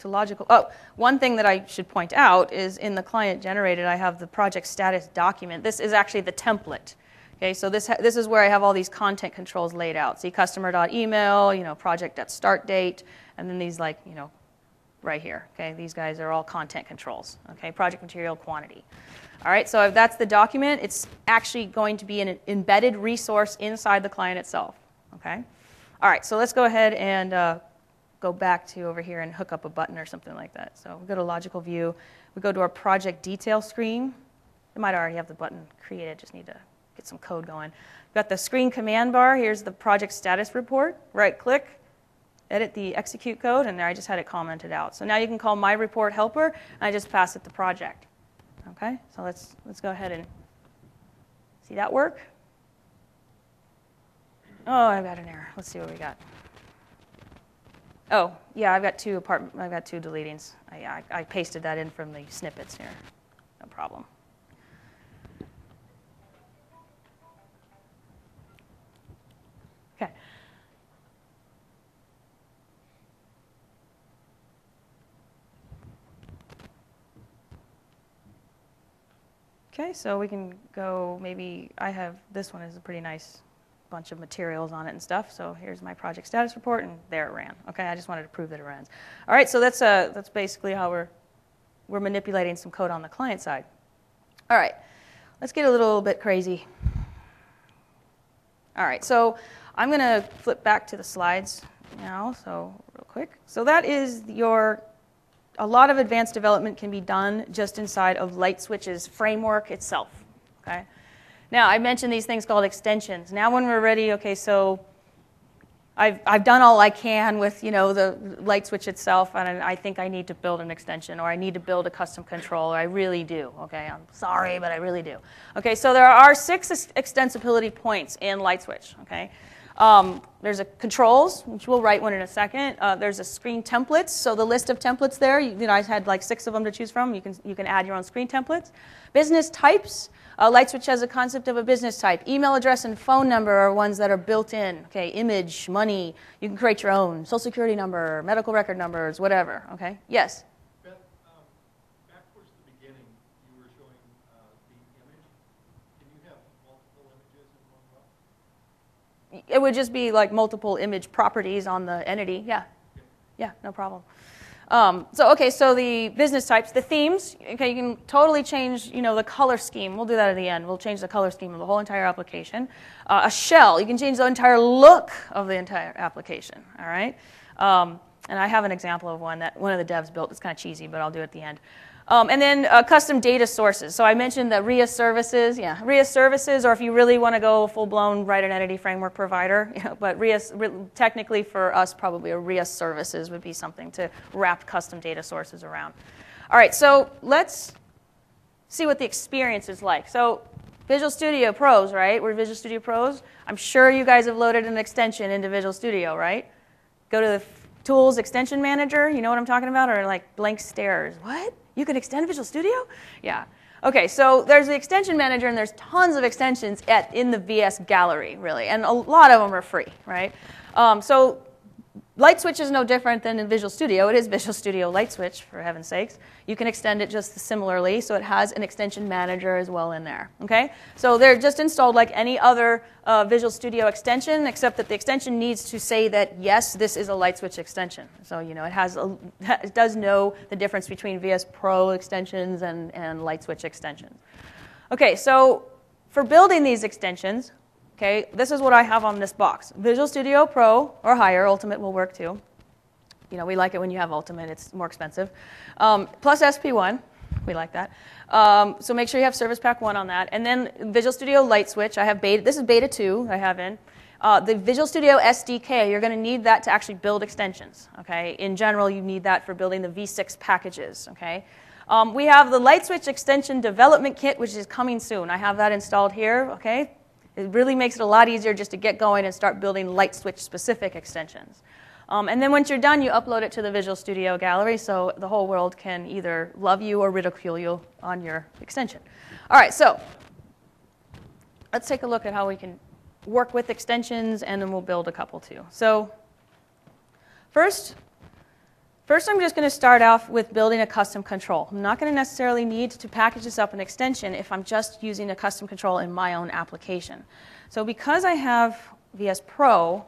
logical. Oh, one thing that I should point out is in the client generated, I have the project status document. This is actually the template. Okay, so this is where I have all these content controls laid out. See, customer.email, project.start date, and then these right here. Okay, these guys are all content controls. Okay, project material quantity. All right, so if that's the document, it's actually going to be an embedded resource inside the client itself. Okay, all right, so let's go ahead and go back to over here and hook up a button or something like that. So we go to logical view. We go to our project detail screen. It might already have the button created. Just need to get some code going. We've got the screen command bar. Here's the project status report. Right click, edit the execute code, and there I just had it commented out. So now you can call my report helper, and I just pass it the project. Okay, so let's go ahead and see that work. Oh, I've got an error. Let's see what we got. Oh, yeah, I've got two deletings. I pasted that in from the snippets here. No problem. Okay. Okay, so we can go, maybe this one is a pretty nice bunch of materials on it and stuff. So here's my project status report, and there it ran. Okay, I just wanted to prove that it runs. All right, so that's basically how we're manipulating some code on the client side. All right, let's get a little bit crazy. All right, so I'm going to flip back to the slides now, so real quick. So that is a lot of advanced development can be done just inside of LightSwitch's framework itself. Okay. Now, I mentioned these things called extensions. Now when we're ready, okay, so I've done all I can with, the LightSwitch itself, and I think I need to build an extension, or I need to build a custom controller. I really do, okay? I'm sorry, but I really do. Okay, so there are 6 extensibility points in LightSwitch, okay? There's a controls, which we'll write one in a second. There's a screen templates, so the list of templates there, I had like 6 of them to choose from. You can add your own screen templates. Business types. LightSwitch has a concept of a business type. Email address and phone number are ones that are built in. Okay, image, money, you can create your own. Social security number, medical record numbers, whatever. Okay, yes? Beth, back towards the beginning, you were showing the image. Can you have multiple images in one row? It would just be like multiple image properties on the entity. Yeah, yeah, no problem. So the business types, the themes, okay, you can totally change, the color scheme. We'll do that at the end. We'll change the color scheme of the whole entire application. A shell, you can change the entire look of the entire application, all right? And I have an example of one that one of the devs built. It's kind of cheesy, but I'll do it at the end. And then custom data sources. So I mentioned the RIA services. Yeah, RIA services, or if you really want to go full-blown write an entity framework provider. But technically for us, probably a RIA services would be something to wrap custom data sources around. All right, so let's see what the experience is like. So Visual Studio Pros, right? We're Visual Studio Pros. I'm sure you guys have loaded an extension into Visual Studio, right? Go to the Tools, Extension Manager, you know what I'm talking about? Or like blank stares. What? You can extend Visual Studio? Yeah. Okay, so there's the Extension Manager, and there's tons of extensions in the VS Gallery, really, and a lot of them are free, right? So LightSwitch is no different than in Visual Studio. It is Visual Studio LightSwitch, for heaven's sakes. You can extend it just similarly, so it has an extension manager as well in there. Okay? So they're just installed like any other Visual Studio extension, except that the extension needs to say that, yes, this is a LightSwitch extension. So, you know, it does know the difference between VS Pro extensions and LightSwitch extensions. Okay, so for building these extensions, okay, this is what I have on this box. Visual Studio Pro or higher, Ultimate will work too. You know, we like it when you have Ultimate, it's more expensive. Plus SP1, we like that. So make sure you have Service Pack 1 on that. And then Visual Studio LightSwitch, I have beta, this is beta 2 I have in. The Visual Studio SDK, you're going to need that to actually build extensions, okay? In general, you need that for building the V6 packages, okay? We have the LightSwitch Extension Development Kit, which is coming soon. I have that installed here, okay? It really makes it a lot easier just to get going and start building LightSwitch specific extensions. And then once you're done, you upload it to the Visual Studio Gallery so the whole world can either love you or ridicule you on your extension. All right, so let's take a look at how we can work with extensions, and then we'll build a couple too. So first I'm just going to start off with building a custom control. I'm not going to necessarily need to package this up in extension if I'm just using a custom control in my own application. So because I have VS Pro,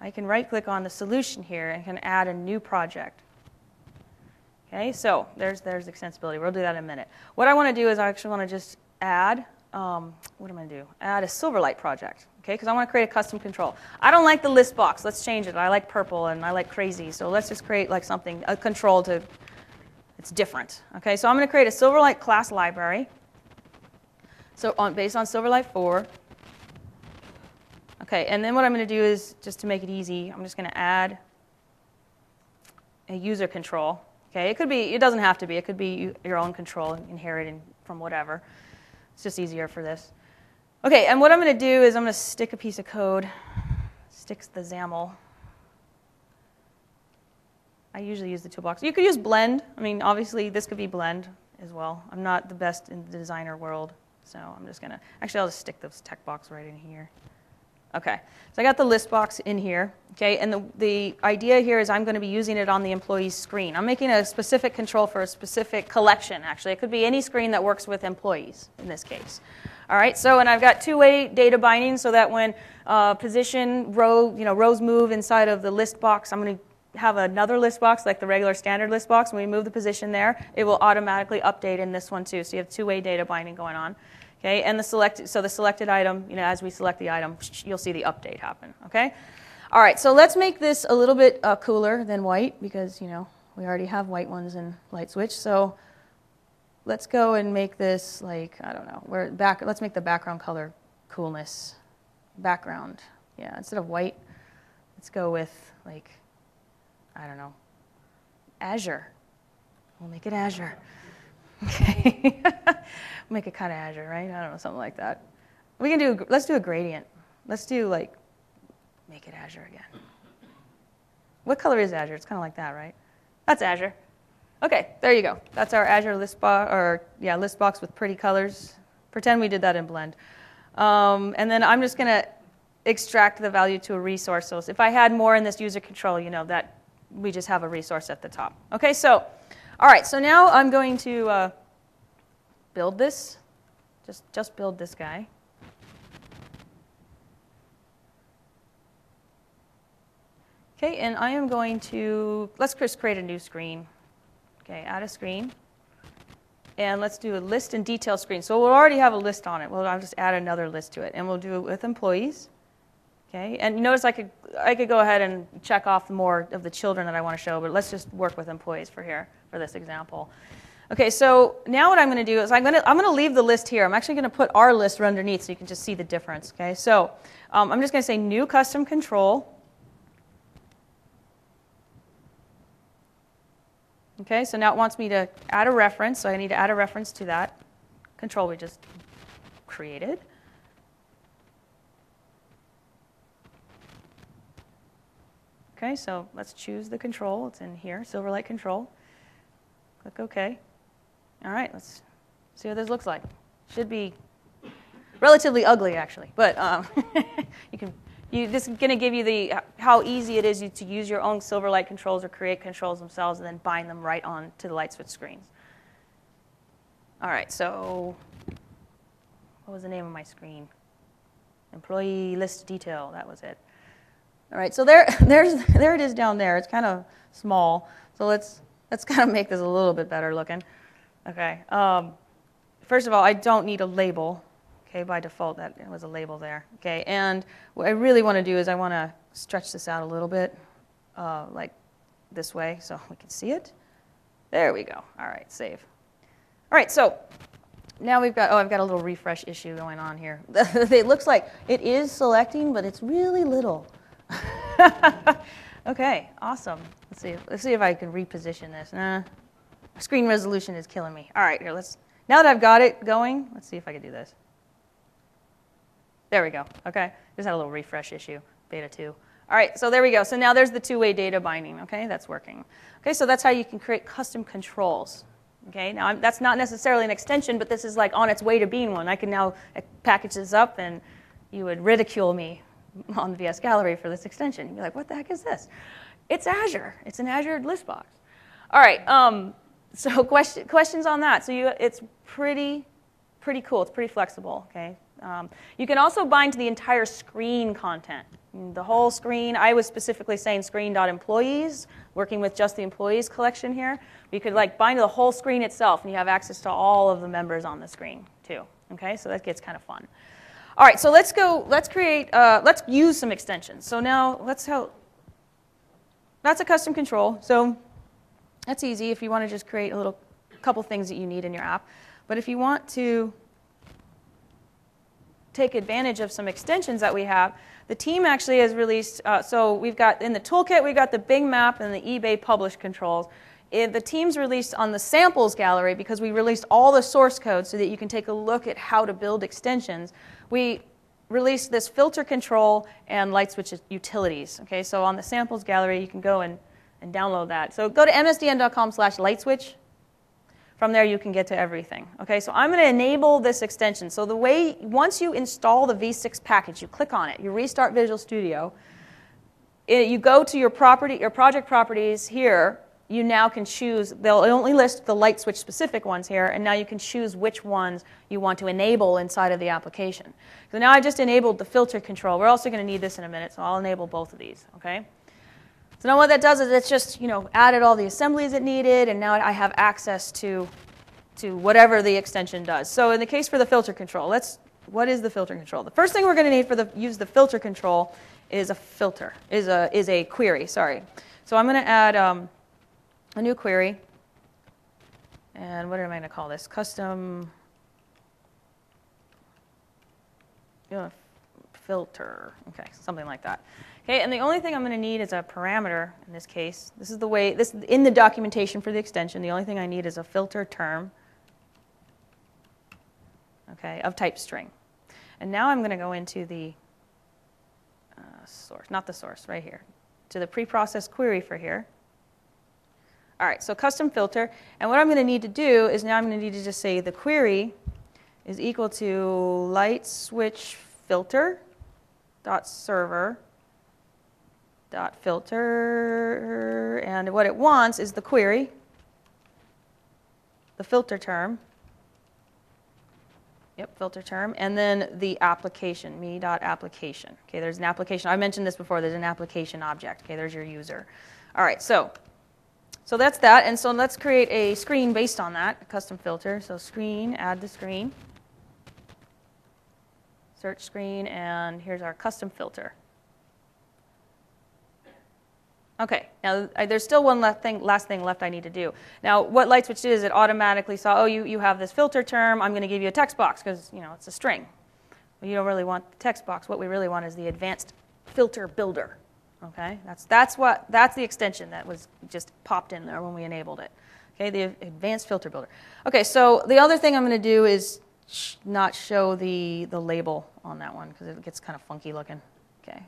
I can right-click on the solution here and can add a new project. Okay, so there's extensibility. We'll do that in a minute. What I want to do is I actually want to just add, what am I going to do? Add a Silverlight project. Okay, because I want to create a custom control. I don't like the list box. Let's change it. I like purple and I like crazy. So let's just create like something, a control to, it's different. Okay, so I'm going to create a Silverlight class library. So based on Silverlight 4. Okay, and then what I'm going to do is, just to make it easy, I'm just going to add a user control. Okay, it could be, it doesn't have to be. It could be your own control inherited from whatever. It's just easier for this. Okay, and what I'm going to do is I'm going to stick a piece of code, sticks the XAML. I usually use the toolbox. You could use blend. I mean, obviously, this could be blend as well. I'm not the best in the designer world, so I'm just going to, actually, I'll just stick this text box right in here. Okay, so I got the list box in here, okay, and the idea here is I'm going to be using it on the employee's screen. I'm making a specific control for a specific collection, actually. It could be any screen that works with employees, in this case. All right, so, and I've got two-way data binding so that when position, row, you know, rows move inside of the list box, I'm going to have another list box, like the regular standard list box. When we move the position there, it will automatically update in this one, too. So you have two-way data binding going on. Okay, and the selected item, you know, as we select the item, you'll see the update happen, okay? All right, so let's make this a little bit cooler than white because, you know, we already have white ones in LightSwitch. So let's go and make this like, I don't know, let's make the background color coolness. Background, yeah, instead of white, let's go with like, I don't know, azure. We'll make it azure. Okay, make it kind of azure, right? I don't know, something like that. We can do, let's do a gradient. Let's do like, make it azure again. What color is azure? It's kind of like that, right? That's azure. Okay, there you go. That's our azure list box, or yeah, list box with pretty colors. Pretend we did that in blend. And then I'm just going to extract the value to a resource. So if I had more in this user control, you know, that we just have a resource at the top. Okay, so, all right, so now I'm going to build this. Just build this guy. Okay, and I am going to, let's just create a new screen. Okay, add a screen. And let's do a list and detail screen. So we'll already have a list on it. Well, I'll just add another list to it. And we'll do it with employees. Okay, and notice I could go ahead and check off more of the children that I want to show, but let's just work with employees for here, for this example. Okay, so now what I'm going to do is I'm going to leave the list here. I'm actually going to put our list underneath so you can just see the difference. Okay, so I'm just going to say new custom control. Okay, so now it wants me to add a reference, so I need to add a reference to that control we just created. Okay, so let's choose the control. It's in here, Silverlight control. Click OK. All right, let's see what this looks like. Should be relatively ugly, actually, but this is going to give you how easy it is to use your own Silverlight controls or create controls themselves and then bind them right onto the LightSwitch screens. All right, so what was the name of my screen? Employee list detail, that was it. All right, so there it is down there. It's kind of small, so let's kind of make this a little bit better looking. Okay, first of all, I don't need a label. Okay, by default, that was a label there. Okay, and what I really want to do is I want to stretch this out a little bit, like this way, so we can see it. There we go. All right, save. All right, so now we've got, I've got a little refresh issue going on here. It looks like it is selecting, but it's really little. Okay, awesome. Let's see if I can reposition this. Nah, screen resolution is killing me. All right, here, now that I've got it going, let's see if I can do this. There we go. Okay, just had a little refresh issue, beta 2. All right, so there we go. So now there's the two-way data binding. Okay, that's working. Okay, so that's how you can create custom controls. Okay, now that's not necessarily an extension, but this is like on its way to being one. I can now package this up, and you would ridicule me on the VS Gallery for this extension. You'd be like, what the heck is this? It's Azure. It's an Azure list box. All right, so questions on that. So it's pretty cool. It's pretty flexible. Okay. You can also bind to the entire screen content. The whole screen, I was specifically saying screen.employees, working with just the employees collection here. You could like bind to the whole screen itself, and you have access to all of the members on the screen too. Okay, so that gets kind of fun. All right, so let's use some extensions. So now that's a custom control. So that's easy if you want to just create a couple things that you need in your app. But if you want to take advantage of some extensions that we have, the team actually has released, so we've got in the toolkit, we've got the Bing map and the eBay publish controls. The team's released on the samples gallery because we released all the source code so that you can take a look at how to build extensions. We released this filter control and LightSwitch utilities. Okay, so on the samples gallery, you can go and download that. So go to msdn.com/lightswitch. From there, you can get to everything. Okay, so I'm going to enable this extension. So once you install the V6 package, you click on it, you restart Visual Studio, you go to your project properties here, you now can choose, they'll only list the LightSwitch specific ones here, and now you can choose which ones you want to enable inside of the application. So now I just enabled the filter control. We're also going to need this in a minute, so I'll enable both of these. Okay. So now what that does is it's just, added all the assemblies it needed, and now I have access to whatever the extension does. So in the case for the filter control, what is the filter control? The first thing we're going to need use the filter control is a query. Sorry. So I'm going to add a new query, and what am I going to call this? Custom filter. Okay, something like that. Okay, and the only thing I'm going to need is a parameter in this case. This is in the documentation for the extension. The only thing I need is a filter term, okay, of type string. And now I'm going to go into the source, not the source, right here, to the preprocessed query for here. All right, so custom filter. And what I'm going to need to do is now I'm going to need to just say the query is equal to LightSwitch filter dot server dot filter, and what it wants is the query, the filter term, filter term, and then the application, me.application. Okay, there's an application. I mentioned this before. There's an application object. Okay, there's your user. All right, so that's that, and so let's create a screen based on that, a custom filter. So screen, add the screen, search screen, and here's our custom filter. Okay, now there's still one last thing left I need to do. Now, what LightSwitch did is it automatically saw, oh, you have this filter term. I'm going to give you a text box because it's a string. Well, you don't really want the text box. What we really want is the advanced filter builder. Okay, that's the extension that was just popped in there when we enabled it. Okay, the advanced filter builder. Okay, so the other thing I'm going to do is not show the label on that one because it gets kind of funky looking. Okay,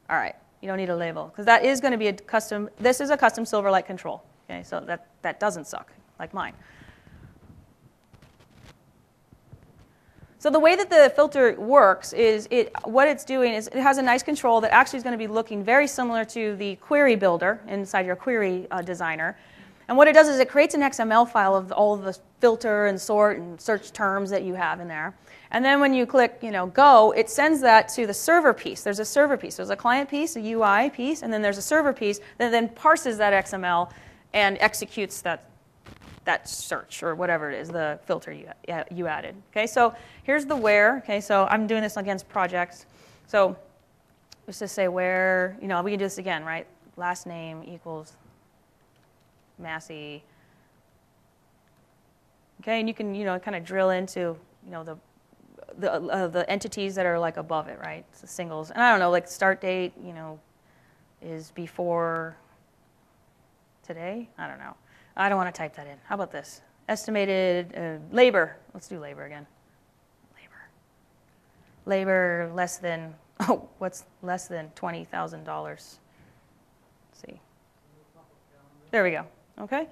all right. You don't need a label, because that is going to be a custom, this is a custom Silverlight control. Okay, so that doesn't suck, like mine. So the way that the filter works is what it's doing is it has a nice control that actually is going to be looking very similar to the query builder inside your query designer. And what it does is it creates an XML file of all of the filter and sort and search terms that you have in there. And then when you click, go, it sends that to the server piece. There's a server piece. There's a client piece, a UI piece, and then there's a server piece that then parses that XML and executes that search or whatever it is, the filter you added. Okay, so here's the where. Okay, so I'm doing this against projects. So let's just say where, we can do this again, right? Last name equals Massey. Okay, and you can, kind of drill into, the entities that are like above it, right? It's the singles. And I don't know, like start date, is before today? I don't know. I don't want to type that in. How about this? Estimated labor. Let's do labor again. Labor less than, what's less than $20,000? Let's see. There we go. Okay.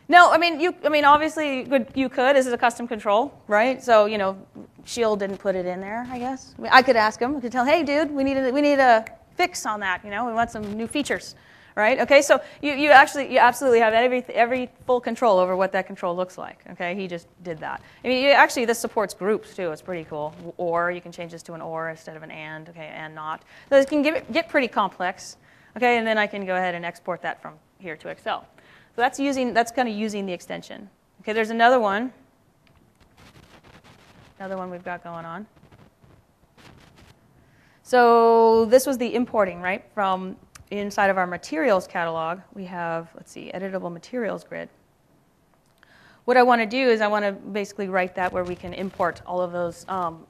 No, obviously you could. This is a custom control, right? So, Shield didn't put it in there, I guess. I could ask them. I could tell, hey, dude, we need a fix on that. We want some new features. Right? Okay, so you absolutely have every full control over what that control looks like. Okay, he just did that. This supports groups too. It's pretty cool. Or you can change this to an or instead of an and. Okay, and not. So it can get pretty complex. Okay, and then I can go ahead and export that from here to Excel. So that's kind of using the extension. Okay, there's another one. Another one we've got going on. So this was the importing, right, from inside of our materials catalog. We have, let's see, editable materials grid. What I want to do is I want to basically write that where we can import all of those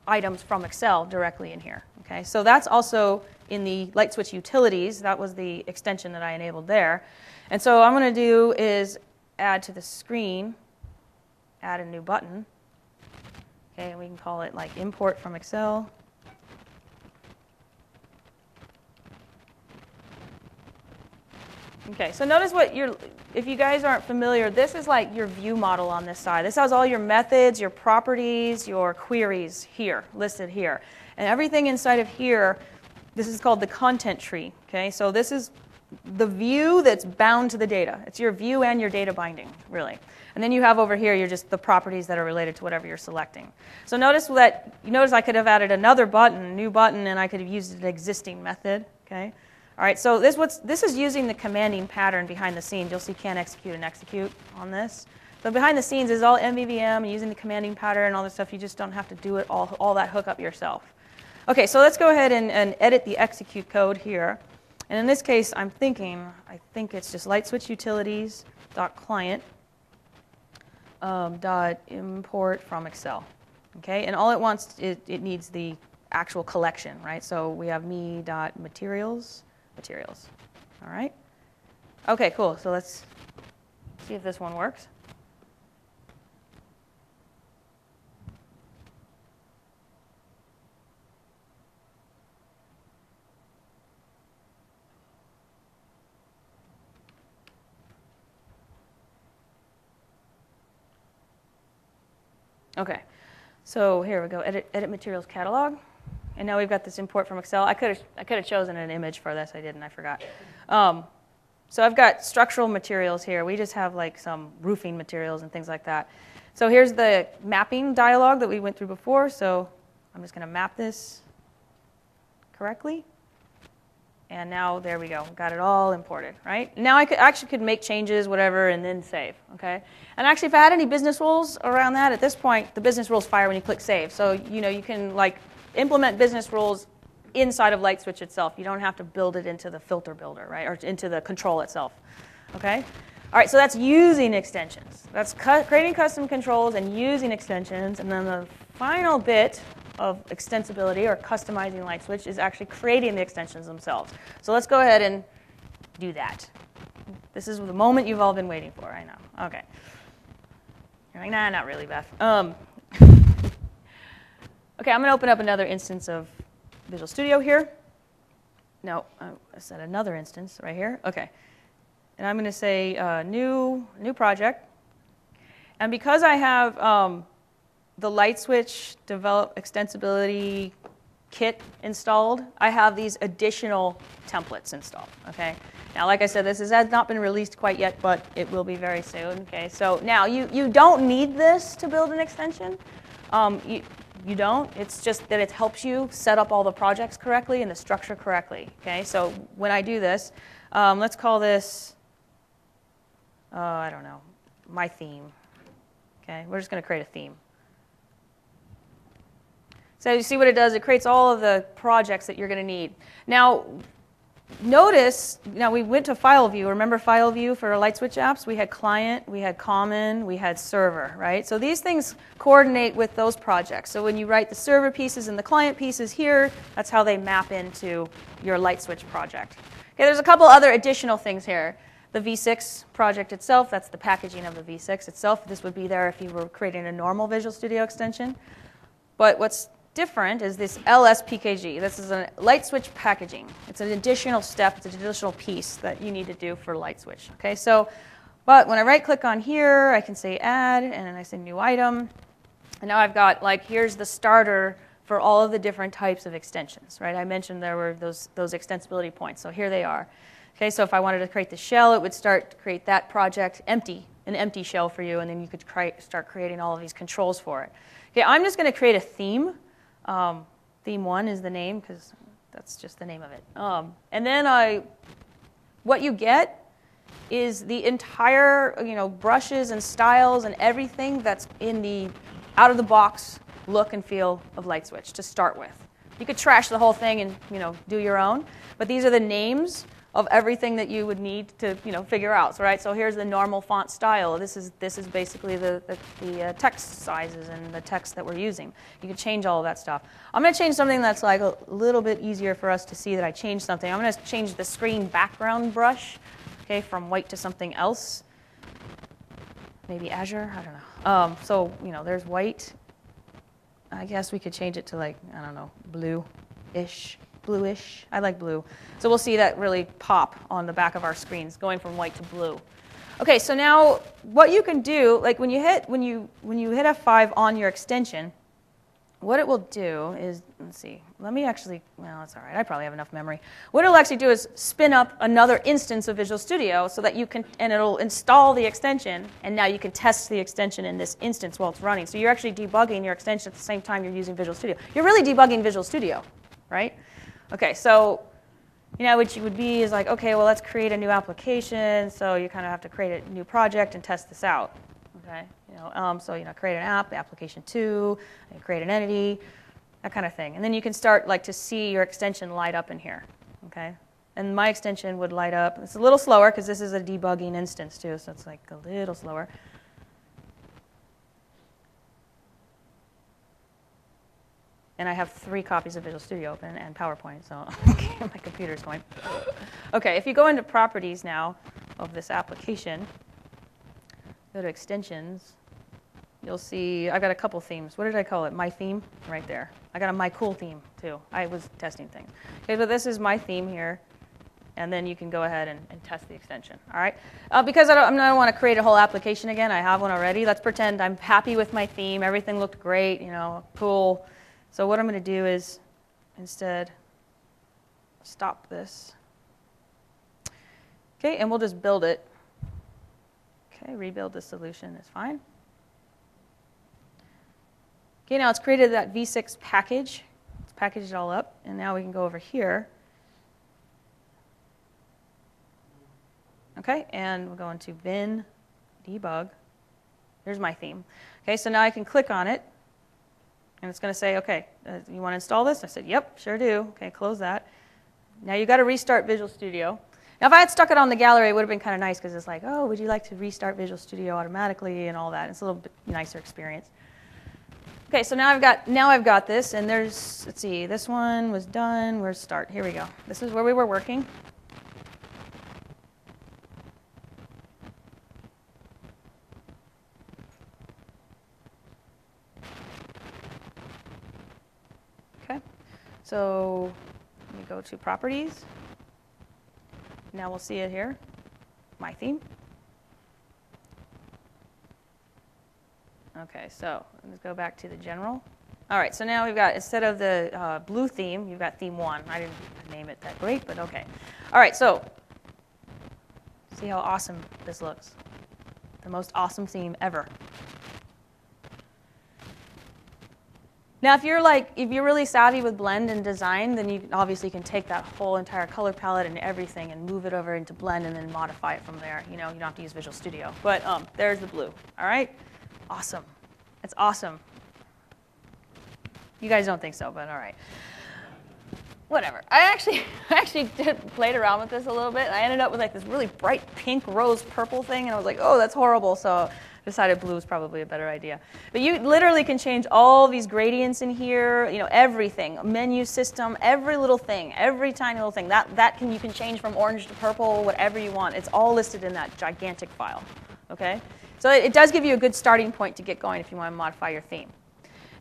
items from Excel directly in here. Okay, so that's also in the LightSwitch utilities. That was the extension that I enabled there. And so what I'm going to do is add to the screen, add a new button. Okay, and we can call it like import from Excel. Okay, so notice if you guys aren't familiar, this is like your view model on this side. This has all your methods, your properties, your queries here, listed here. And everything inside of here, this is called the content tree. Okay, so this is the view that's bound to the data. It's your view and your data binding, really. And then you have over here, you're just the properties that are related to whatever you're selecting. So notice I could have added another button, new button, and I could have used an existing method. Okay. All right, so this is using the commanding pattern behind the scenes. You'll see can execute and execute on this. So behind the scenes is all MVVM and using the commanding pattern and all this stuff. You just don't have to do it all that hookup yourself. Okay, so let's go ahead and edit the execute code here. And in this case, I think it's just LightSwitch utilities .client .import from Excel. Okay, and all it wants, it needs the actual collection, right? So we have me.materials. All right. Okay, cool. So let's see if this one works. Okay. So here we go. Edit materials catalog. And now we've got this import from Excel. I could have chosen an image for this. I didn't. I forgot. So I've got structural materials here. We just have like some roofing materials and things like that. So here's the mapping dialog that we went through before. So I'm just going to map this correctly. And now there we go. Got it all imported, right? Now I could make changes, whatever, and then save. Okay. And actually, if I had any business rules around that, at this point, the business rules fire when you click save. So you can like implement business rules inside of LightSwitch itself. You don't have to build it into the filter builder, right, or into the control itself. Okay? All right, so that's using extensions. That's creating custom controls and using extensions. And then the final bit of extensibility or customizing LightSwitch is actually creating the extensions themselves. So let's go ahead and do that. This is the moment you've all been waiting for, I know. Okay. You're like, nah, not really, Beth. Okay, I'm going to open up another instance of Visual Studio here. no, I said another instance right here. Okay. And I'm going to say new project. And because I have the LightSwitch develop extensibility kit installed, I have these additional templates installed. Okay. Now, like I said, this has not been released quite yet, but it will be very soon. Okay. So now you don't need this to build an extension. You don't. It's just that it helps you set up all the projects correctly and the structure correctly. Okay. So when I do this, let's call this, I don't know, my theme. Okay. We're just going to create a theme. So you see what it does? It creates all of the projects that you're going to need. Now, notice, now we went to file view. Remember file view for our LightSwitch apps? We had client, we had common, we had server, right? So these things coordinate with those projects. So when you write the server pieces and the client pieces here, that's how they map into your LightSwitch project. Okay, there's a couple other additional things here. The V6 project itself, that's the packaging of the V6 itself. This would be there if you were creating a normal Visual Studio extension. But what's different is this LSPKG. This is a LightSwitch packaging. It's an additional step, it's an additional piece that you need to do for LightSwitch. Okay, so, but when I right click on here, I can say add, and then I say new item. And now I've got, like, here's the starter for all of the different types of extensions, right? I mentioned there were those extensibility points, so here they are. Okay, so if I wanted to create the shell, it would start to create that project empty, an empty shell for you, and then you could start creating all of these controls for it. Okay, I'm just going to create a theme. Theme 1 is the name because that's just the name of it. And then what you get is the entire, brushes and styles and everything that's in the out-of-the-box look and feel of LightSwitch to start with. You could trash the whole thing and do your own, but these are the names of everything that you would need to figure out. So, right? So here's the normal font style. This is basically the text sizes and the text that we're using. You can change all of that stuff. I'm going to change something that's like a little bit easier for us to see that I changed something. I'm going to change the screen background brush, okay, from white to something else. Maybe Azure. I don't know. So there's white. I guess we could change it to like blue-ish. Bluish. I like blue. So we'll see that really pop on the back of our screens, going from white to blue. Okay, so now what you can do, like when you hit F5 on your extension, what it will do is, let's see, let me actually, well, that's all right, I probably have enough memory. What it'll actually do is spin up another instance of Visual Studio so that you can, and it'll install the extension, and now you can test the extension in this instance while it's running. So you're actually debugging your extension at the same time you're using Visual Studio. You're really debugging Visual Studio, right? Okay, so what you would be is like, okay, well, let's create a new application. So you kind of have to create a new project and test this out. Okay, so create an app, application 2, and create an entity, that kind of thing. And then you can start to see your extension light up in here. Okay, and my extension would light up. It's a little slower because this is a debugging instance too, so it's like a little slower. And I have 3 copies of Visual Studio open and PowerPoint, so my computer's going. Okay, if you go into properties now of this application, go to extensions, you'll see I've got a couple themes. What did I call it? My theme? Right there. I got a My Cool theme, too. I was testing things. Okay, but this is my theme here, and then you can go ahead and test the extension. All right? Because I don't want to create a whole application again. I have one already. Let's pretend I'm happy with my theme. Everything looked great, cool. So what I'm going to do is instead stop this. Okay, and we'll just build it. Okay, rebuild the solution is fine. Okay, now it's created that V6 package. It's packaged it all up, and now we can go over here. Okay, and we'll go into bin, debug. Here's my theme. Okay, so now I can click on it. And it's going to say, okay, you want to install this? I said, yep, sure do. Okay, close that. Now you've got to restart Visual Studio. Now if I had stuck it on the gallery, it would have been kind of nice because it's like, oh, would you like to restart Visual Studio automatically and all that. It's a little bit nicer experience. Okay, so now I've got this, and there's, let's see, this one was done. Where's start? Here we go. This is where we were working. So let me go to properties. now we'll see it here, my theme. Okay, so let's go back to the general. All right, so now we've got, instead of the blue theme, you've got theme 1. I didn't name it that great, but okay. All right, so see how awesome this looks. The most awesome theme ever. Now, if you're really savvy with blend and design, then you obviously can take that whole entire color palette and everything and move it over into blend and then modify it from there. You know, you don't have to use Visual Studio. But there's the blue. All right, awesome. It's awesome. You guys don't think so, but all right. Whatever. I actually played around with this a little bit. And I ended up with like this really bright pink, rose, purple thing, and I was like, oh, that's horrible. So decided blue is probably a better idea. But you literally can change all these gradients in here, you know, everything, menu system, every little thing, every tiny little thing. You can change from orange to purple, whatever you want. It's all listed in that gigantic file, okay? So it does give you a good starting point to get going if you want to modify your theme.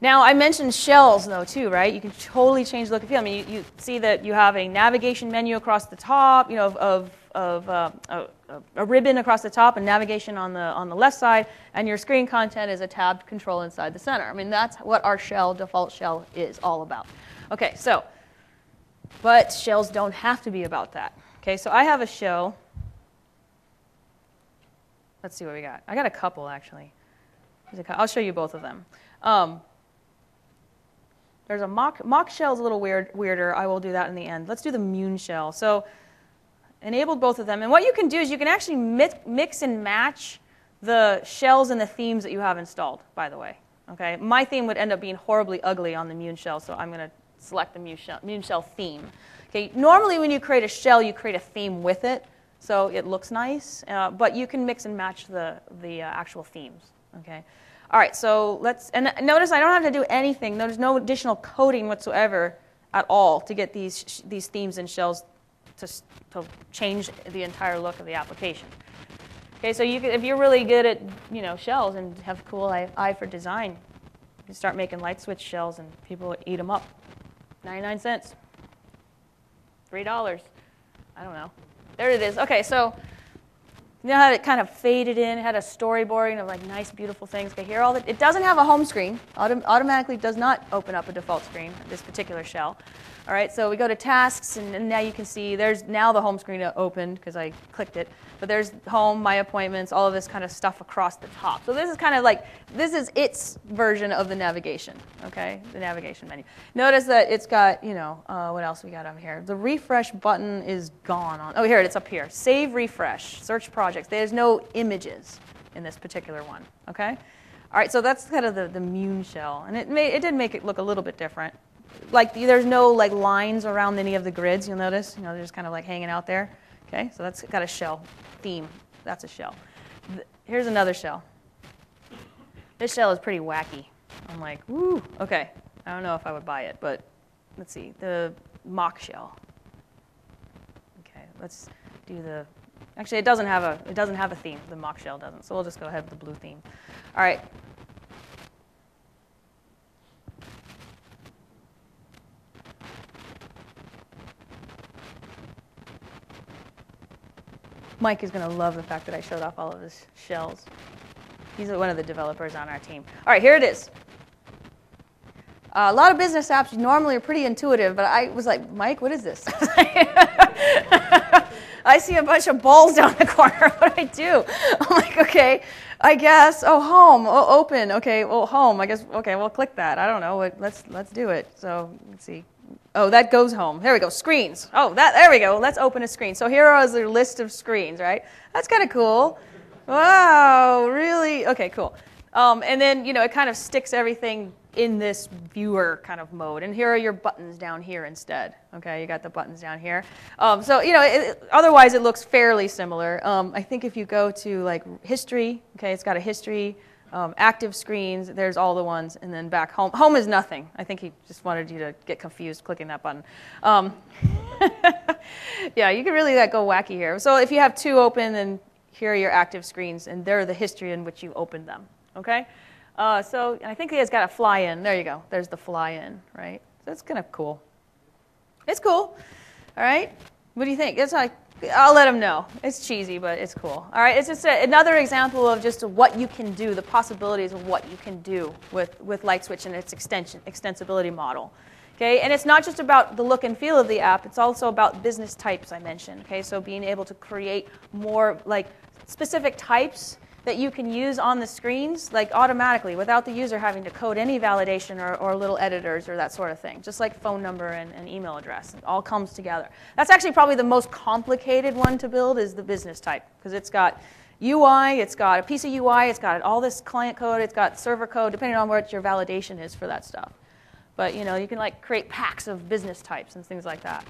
Now, I mentioned shells, though, too, right? You can totally change the look and feel. I mean, you see that you have a navigation menu across the top, you know, a ribbon across the top and navigation on the left side, and your screen content is a tabbed control inside the center. I mean, that's what our default shell is all about. Okay, so, but shells don't have to be about that. Okay, so I have a shell. Let's see what we got. I got a couple, actually. I'll show you both of them. There's a mock shell is a little weirder. I will do that in the end. Let's do the Mune shell. So enabled both of them. And what you can do is you can actually mix and match the shells and the themes that you have installed, by the way. Okay? My theme would end up being horribly ugly on the Mune shell, so I'm going to select the Mune shell theme. Okay? Normally when you create a shell, you create a theme with it, so it looks nice. But you can mix and match the actual themes. Okay? All right, so and notice I don't have to do anything. There's no additional coding whatsoever at all to get these themes and shells to change the entire look of the application. Okay, so if you're really good at shells and have a cool eye for design, you can start making LightSwitch shells and people will eat them up. 99 cents, $3. I don't know. There it is. Okay, so. You know how it kind of faded in, it had a storyboarding of like nice, beautiful things. Okay, here it doesn't have a home screen. Automatically does not open up a default screen, this particular shell. All right, so we go to tasks, and now you can see there's now the home screen opened because I clicked it. But there's home, my appointments, all of this kind of stuff across the top. So this is kind of like, this is its version of the navigation, okay, the navigation menu. Notice that it's got, what else we got on here? The refresh button is gone on. Oh, here it's up here. Save, refresh, search projects. There's no images in this particular one, okay? All right, so that's kind of the Mune shell. And it did make it look a little bit different. Like there's no like lines around any of the grids, you'll notice. They're just kind of like hanging out there. Okay, so that's got a shell theme. That's a shell. Here's another shell. This shell is pretty wacky. I'm like, woo, okay. I don't know if I would buy it, but let's see. The mock shell. Okay, let's do the. Actually, it doesn't have a theme. The mock shell doesn't. So we'll just go ahead with the blue theme. All right. Mike is going to love the fact that I showed off all of his shells. He's one of the developers on our team. All right, here it is. A lot of business apps normally are pretty intuitive, but I was like, Mike, what is this? I see a bunch of balls down the corner. What do I do? I'm like, okay, I guess. Oh, home. Oh, open. Okay, well, home. I guess. Okay, well, click that. I don't know. Let's do it. So let's see. Oh, that goes home. There we go. Screens. Oh, there we go. Let's open a screen. So here is the list of screens, right? That's kind of cool. Wow, really? Okay, cool. And then, it kind of sticks everything in this viewer kind of mode. And here are your buttons down here instead. Okay, you got the buttons down here. So, otherwise it looks fairly similar. I think if you go to like history, okay, it's got a history. Active screens, there's all the ones, and then back home. Home is nothing. I think he just wanted you to get confused clicking that button. Yeah, you can really go wacky here. So if you have two open, then here are your active screens, and they're the history in which you opened them. Okay? So I think it's got a fly in. There you go. There's the fly in, right? So it's kind of cool. It's cool. All right? What do you think? It's like I'll let them know. It's cheesy, but it's cool. All right, it's just another example of just what you can do, the possibilities of what you can do with LightSwitch and its extensibility model. Okay, and it's not just about the look and feel of the app, it's also about business types I mentioned. Okay, so being able to create more like specific types that you can use on the screens like automatically without the user having to code any validation or little editors or that sort of thing. Just like phone number and email address. It all comes together. That's actually probably the most complicated one to build is the business type because it's got UI, it's got a piece of UI, it's got all this client code, it's got server code, depending on what your validation is for that stuff. But you know, you can like create packs of business types and things like that.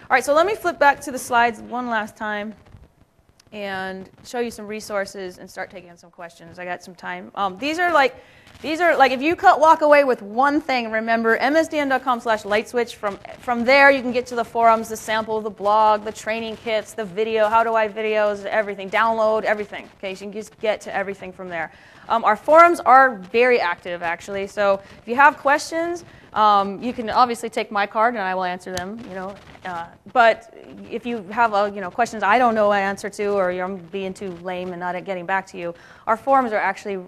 All right, so let me flip back to the slides one last time and show you some resources and start taking some questions. I got some time. These are like if you walk away with one thing, remember msdn.com/lightswitch. From there, you can get to the forums, the sample, the blog, the training kits, the video, how do I videos, everything, download everything. Okay, so you can just get to everything from there. Our forums are very active, actually. So if you have questions, you can obviously take my card and I will answer them. You know, but if you have questions I don't know an answer to, or you're being too lame and not getting back to you, our forums are actually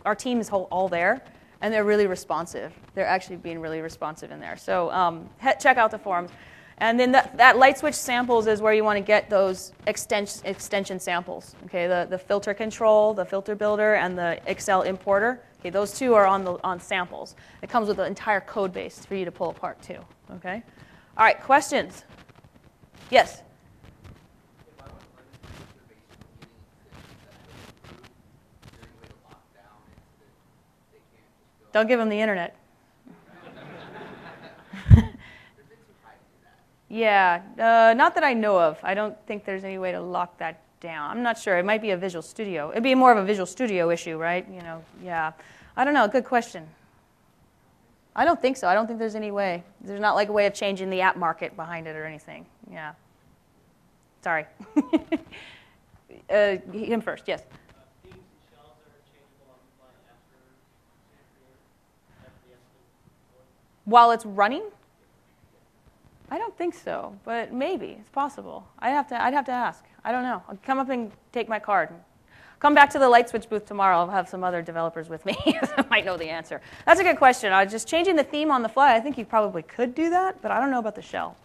our team is all there, and they're really responsive. They're actually being really responsive in there. So check out the forums. And then that LightSwitch samples is where you want to get those extension samples. Okay, the filter control, the filter builder, and the Excel importer. Okay, those two are on samples. It comes with the entire code base for you to pull apart too. Okay. All right, questions? Yes. Don't give them the internet. Yeah, not that I know of. I don't think there's any way to lock that down. I'm not sure. It might be a Visual Studio. It'd be more of a Visual Studio issue, right? You know, yeah. I don't know. Good question. I don't think so. I don't think there's any way. There's not like a way of changing the app market behind it or anything. Yeah. Sorry. Him first. Yes. Themes and shells are changeable on the fly after the estimate. While it's running? I don't think so, but maybe it's possible. I'd have to ask. I don't know. I'll come up and take my card. Come back to the LightSwitch booth tomorrow. I'll have some other developers with me. I might know the answer. That's a good question. Just changing the theme on the fly, I think you probably could do that, but I don't know about the shell.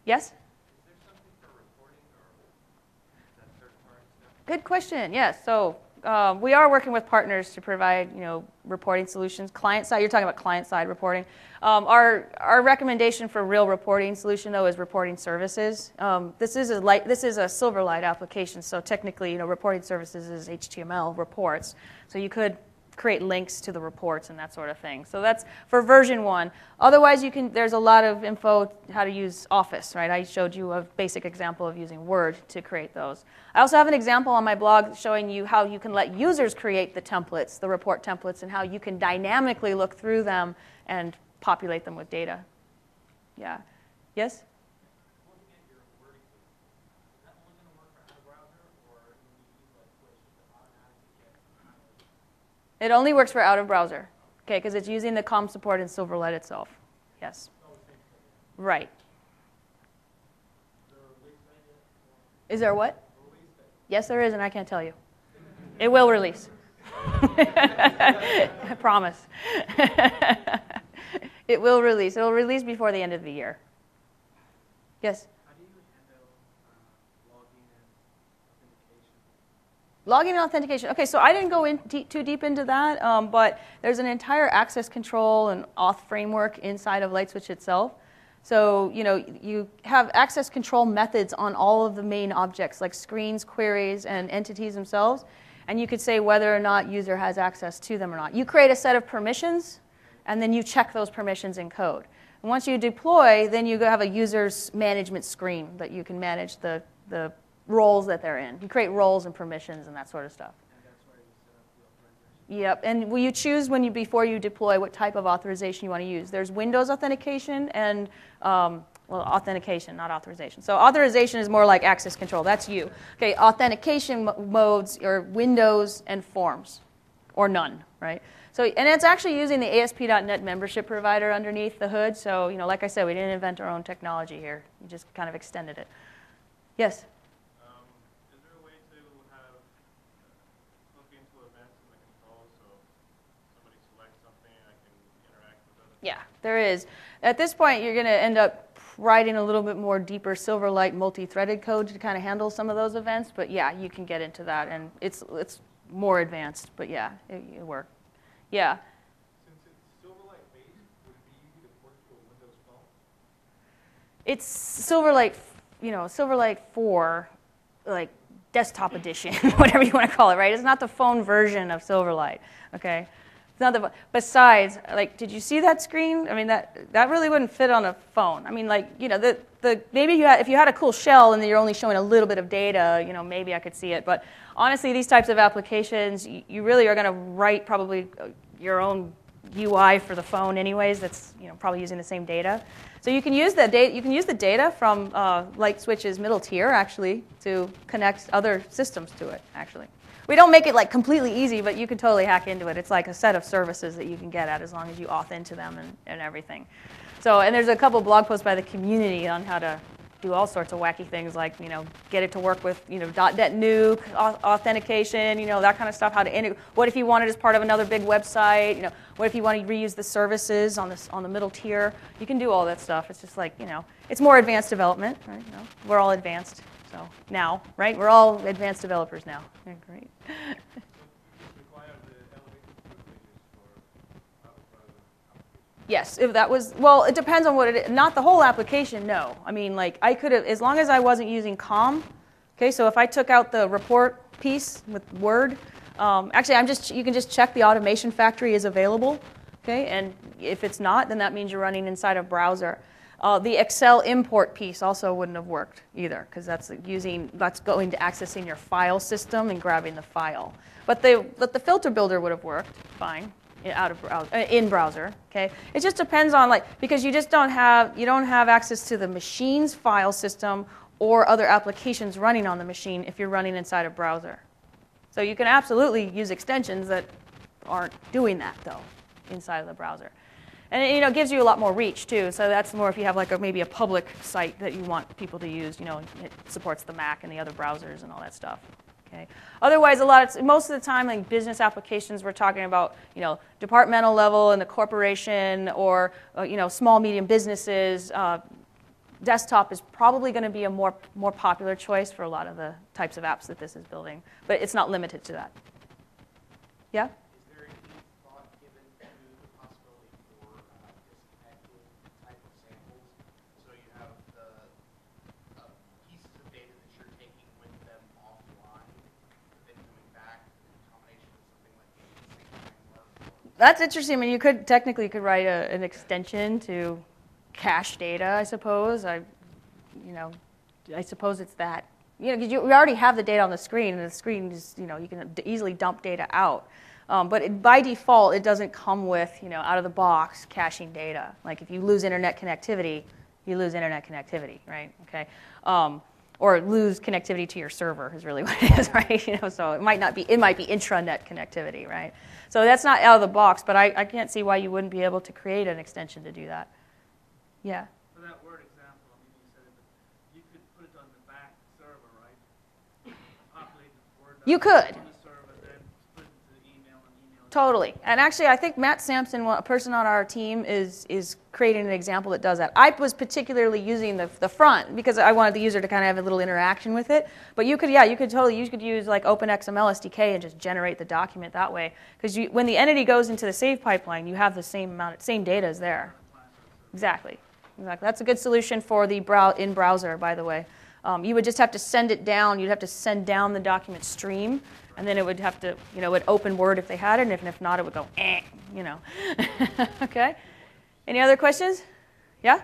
Yes? Is there something for reporting, or is that third-party stuff? Good question. Yes. So we are working with partners to provide, reporting solutions. Client side, you're talking about client side reporting. Our recommendation for real reporting solution though is reporting services. This is a Silverlight application, so technically, reporting services is HTML reports. So you could create links to the reports and that sort of thing. So that's for version 1. Otherwise, there's a lot of info how to use Office, right? I showed you a basic example of using Word to create those. I also have an example on my blog showing you how you can let users create the templates, the report templates, and how you can dynamically look through them and populate them with data. Yeah. Yes? Looking at your wording, is that only going to work for out of browser, or do you use like Switch to automatically get? It only works for out of browser, okay, because it's using the COM support in Silverlight itself. Yes. Right. Is there what? Yes, there is, and I can't tell you. It will release. I promise. It will release. It will release before the end of the year. Yes? How do you handle logging and authentication? Logging and authentication. Okay, so I didn't go too deep into that, but there's an entire access control and auth framework inside of LightSwitch itself. So, you have access control methods on all of the main objects, like screens, queries, and entities themselves. And you could say whether or not user has access to them or not. You create a set of permissions, and then you check those permissions in code. And once you deploy, then you have a user's management screen that you can manage the roles that they're in. You create roles and permissions and that sort of stuff. And that's where you set up the authorization. Yep, and you choose before you deploy what type of authorization you want to use. There's Windows authentication and, authentication, not authorization. So authorization is more like access control. That's you. Okay, authentication modes are Windows and Forms. or none, right? So, and it's actually using the ASP.NET membership provider underneath the hood. So, like I said, we didn't invent our own technology here. We just kind of extended it. Yes? Is there a way to have look into events in the controls so somebody selects something I can interact with other people? Yeah, there is. At this point, you're going to end up writing a little bit more deeper Silverlight multi-threaded code to kind of handle some of those events. But yeah, you can get into that, and it's more advanced. But yeah, it works. Yeah. Since it's Silverlight based, would it be easy to port to a Windows phone? It's Silverlight, Silverlight 4, like desktop edition, whatever you want to call it, right? It's not the phone version of Silverlight, okay? It's not the. Besides, like, did you see that screen? I mean, that really wouldn't fit on a phone. I mean, like, maybe if you had a cool shell and you're only showing a little bit of data, maybe I could see it. But honestly, these types of applications, you really are going to write probably your own UI for the phone, anyways. That's probably using the same data. So you can use the data. You can use the data from LightSwitch's middle tier actually to connect other systems to it. Actually. We don't make it like completely easy, but you can totally hack into it. It's like a set of services that you can get at as long as you auth into them and everything. So, and there's a couple blog posts by the community on how to do all sorts of wacky things like, get it to work with, .NET Nuke, authentication, that kind of stuff, how to integrate. What if you want it as part of another big website? What if you want to reuse the services on the middle tier? You can do all that stuff. It's just like, it's more advanced development, right? We're all advanced. So now, right? We're all advanced developers now. Yeah, great. Yes, if that was, well, it depends on what it is. Not the whole application, no. I mean, like, I could have, as long as I wasn't using COM, okay, so if I took out the report piece with Word, actually, you can just check the automation factory is available, okay, and if it's not, then that means you're running inside a browser. The Excel import piece also wouldn't have worked either, because that's going to accessing your file system and grabbing the file. But the filter builder would have worked fine in browser. Okay, it just depends on because you don't have access to the machine's file system or other applications running on the machine if you're running inside a browser. So you can absolutely use extensions that aren't doing that though inside of the browser. And it gives you a lot more reach too. So that's more if you have maybe a public site that you want people to use. It supports the Mac and the other browsers and all that stuff. Okay. Otherwise, most of the time, like business applications, we're talking about departmental level in the corporation or small medium businesses. Desktop is probably going to be a more popular choice for a lot of the types of apps that this is building, but it's not limited to that. Yeah. That's interesting. I mean, you could technically write an extension to cache data, I suppose. I suppose it's that. Because we already have the data on the screen, and the screen is, you can easily dump data out. But by default, it doesn't come with, out of the box caching data. Like if you lose internet connectivity, you lose internet connectivity, right? Okay. Or lose connectivity to your server is really what it is, right? So it might be intranet connectivity, right? So that's not out of the box, but I can't see why you wouldn't be able to create an extension to do that. Yeah. For that Word example, I mean, you said you could put it on the back server, right? Populate the Word. You could. On the server, then split it to email and email. Totally. And actually, I think Matt Sampson, a person on our team, is creating an example that does that. I was particularly using the front because I wanted the user to kind of have a little interaction with it. But you could use like OpenXML SDK and just generate the document that way. Because when the entity goes into the save pipeline, you have the same data as there. Exactly. That's a good solution for the in browser, by the way. You would just have to send it down. You'd have to send down the document stream. And then it would have to, it would open Word if they had it, and if not, it would go, Okay? Any other questions? Yeah?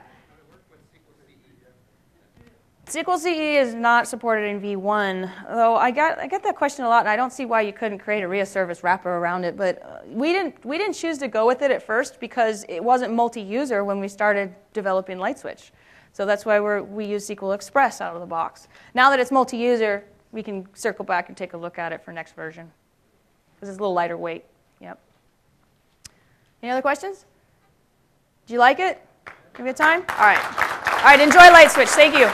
SQL CE is not supported in V1, though I get that question a lot, and I don't see why you couldn't create a RIA service wrapper around it. But we didn't choose to go with it at first because it wasn't multi-user when we started developing LightSwitch. So that's why we use SQL Express out of the box. Now that it's multi-user, we can circle back and take a look at it for next version because it's a little lighter weight. Yep. Any other questions? Did you like it? Have a good time? All right. All right, enjoy LightSwitch. Thank you.